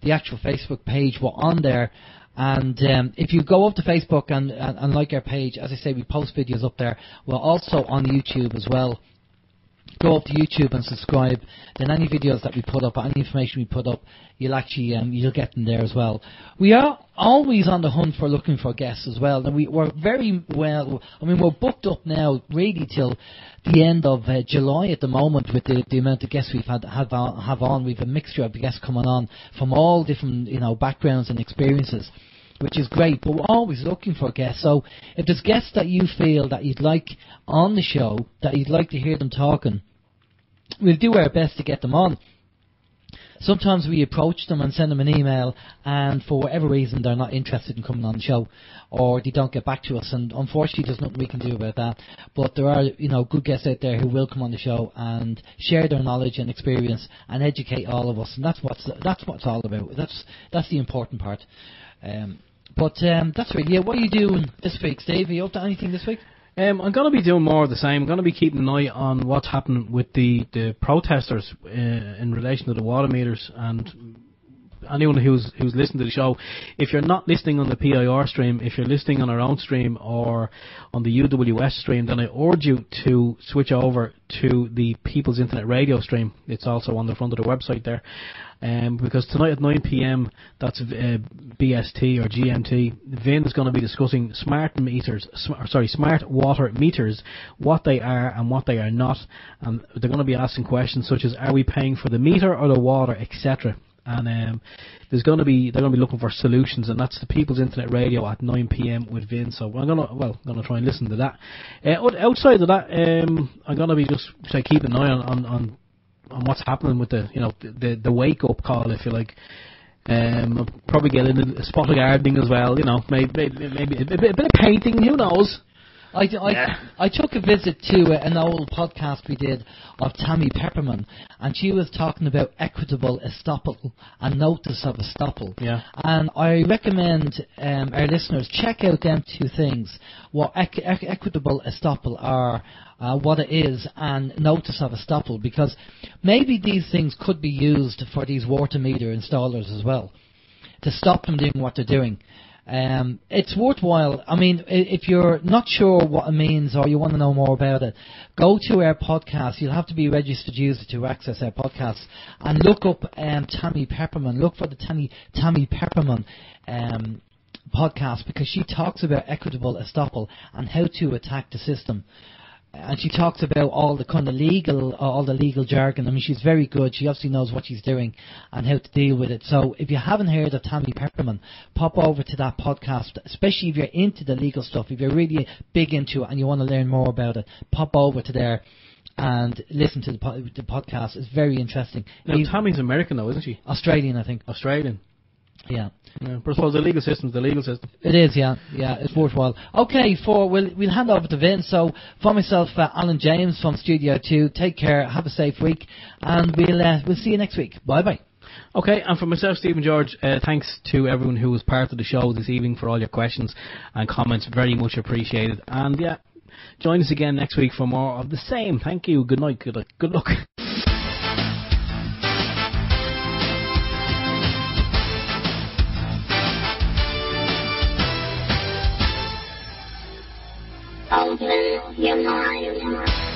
the actual Facebook page. We're on there. And if you go up to Facebook and like our page, as I say, we post videos up there. We're also on YouTube as well. Go up to YouTube and subscribe. Then any videos that we put up, any information we put up, you'll actually you'll get them there as well. We are always on the hunt for looking for guests as well. And we're very well. I mean, we're booked up now really till the end of July at the moment with the amount of guests we've have on. We've a mixture of guests coming on from all different backgrounds and experiences, which is great, but we're always looking for guests. So if there's guests that you feel that you'd like on the show, that you'd like to hear them talking, we'll do our best to get them on. Sometimes we approach them and send them an email, and for whatever reason they're not interested in coming on the show, or they don't get back to us, and unfortunately there's nothing we can do about that. But there are good guests out there who will come on the show and share their knowledge and experience and educate all of us, and that's what it's all about. That's the important part. But that's really it. What are you doing this week, Steve? Are you up to anything this week? I'm going to be doing more of the same. I'm going to be keeping an eye on what's happening with the protesters in relation to the water meters, and anyone who's listening to the show, if you're not listening on the PIR stream, if you're listening on our own stream or on the UWS stream, then I urge you to switch over to the People's Internet Radio stream. It's also on the front of the website there. Because tonight at 9 p.m, that's BST or GMT, Vin is going to be discussing smart water meters, what they are and what they are not, and they're going to be asking questions such as, are we paying for the meter or the water, etc. And they're going to be looking for solutions, and that's the People's Internet Radio at 9 p.m. with Vin. So I'm gonna try and listen to that. Outside of that, I'm gonna be just keeping an eye on what's happening with the wake up call, if you like. I'll probably get into a spot of gardening as well. Maybe a bit of painting. Who knows? I took a visit to an old podcast we did of Tammy Pepperman, and she was talking about equitable estoppel and notice of estoppel. Yeah. And I recommend our listeners check out them two things: what equitable estoppel are, what it is, and notice of estoppel, because maybe these things could be used for these water meter installers as well, to stop them doing what they're doing. It's worthwhile. I mean, if you're not sure what it means or you want to know more about it, go to our podcast. You'll have to be a registered user to access our podcasts, and look up Tammy Pepperman. Look for the Tammy Pepperman podcast, because she talks about equitable estoppel and how to attack the system. And she talks about all the legal jargon. I mean, she's very good. She obviously knows what she's doing and how to deal with it. So if you haven't heard of Tammy Pepperman, pop over to that podcast, especially if you're into the legal stuff. If you're really big into it and you want to learn more about it, pop over to there and listen to the podcast. It's very interesting. Now, Tammy's American though, isn't she? Australian, I think. Australian. Yeah. But I suppose the legal system's the legal system. It is, yeah, it's worthwhile. Okay, we'll hand over to Vin. So for myself, Alan James from Studio 2, take care, have a safe week, and we'll see you next week. Bye bye. Okay, and for myself, Stephen George, thanks to everyone who was part of the show this evening for all your questions and comments. Very much appreciated. And yeah, join us again next week for more of the same. Thank you. Good night. Good luck. Open your mind.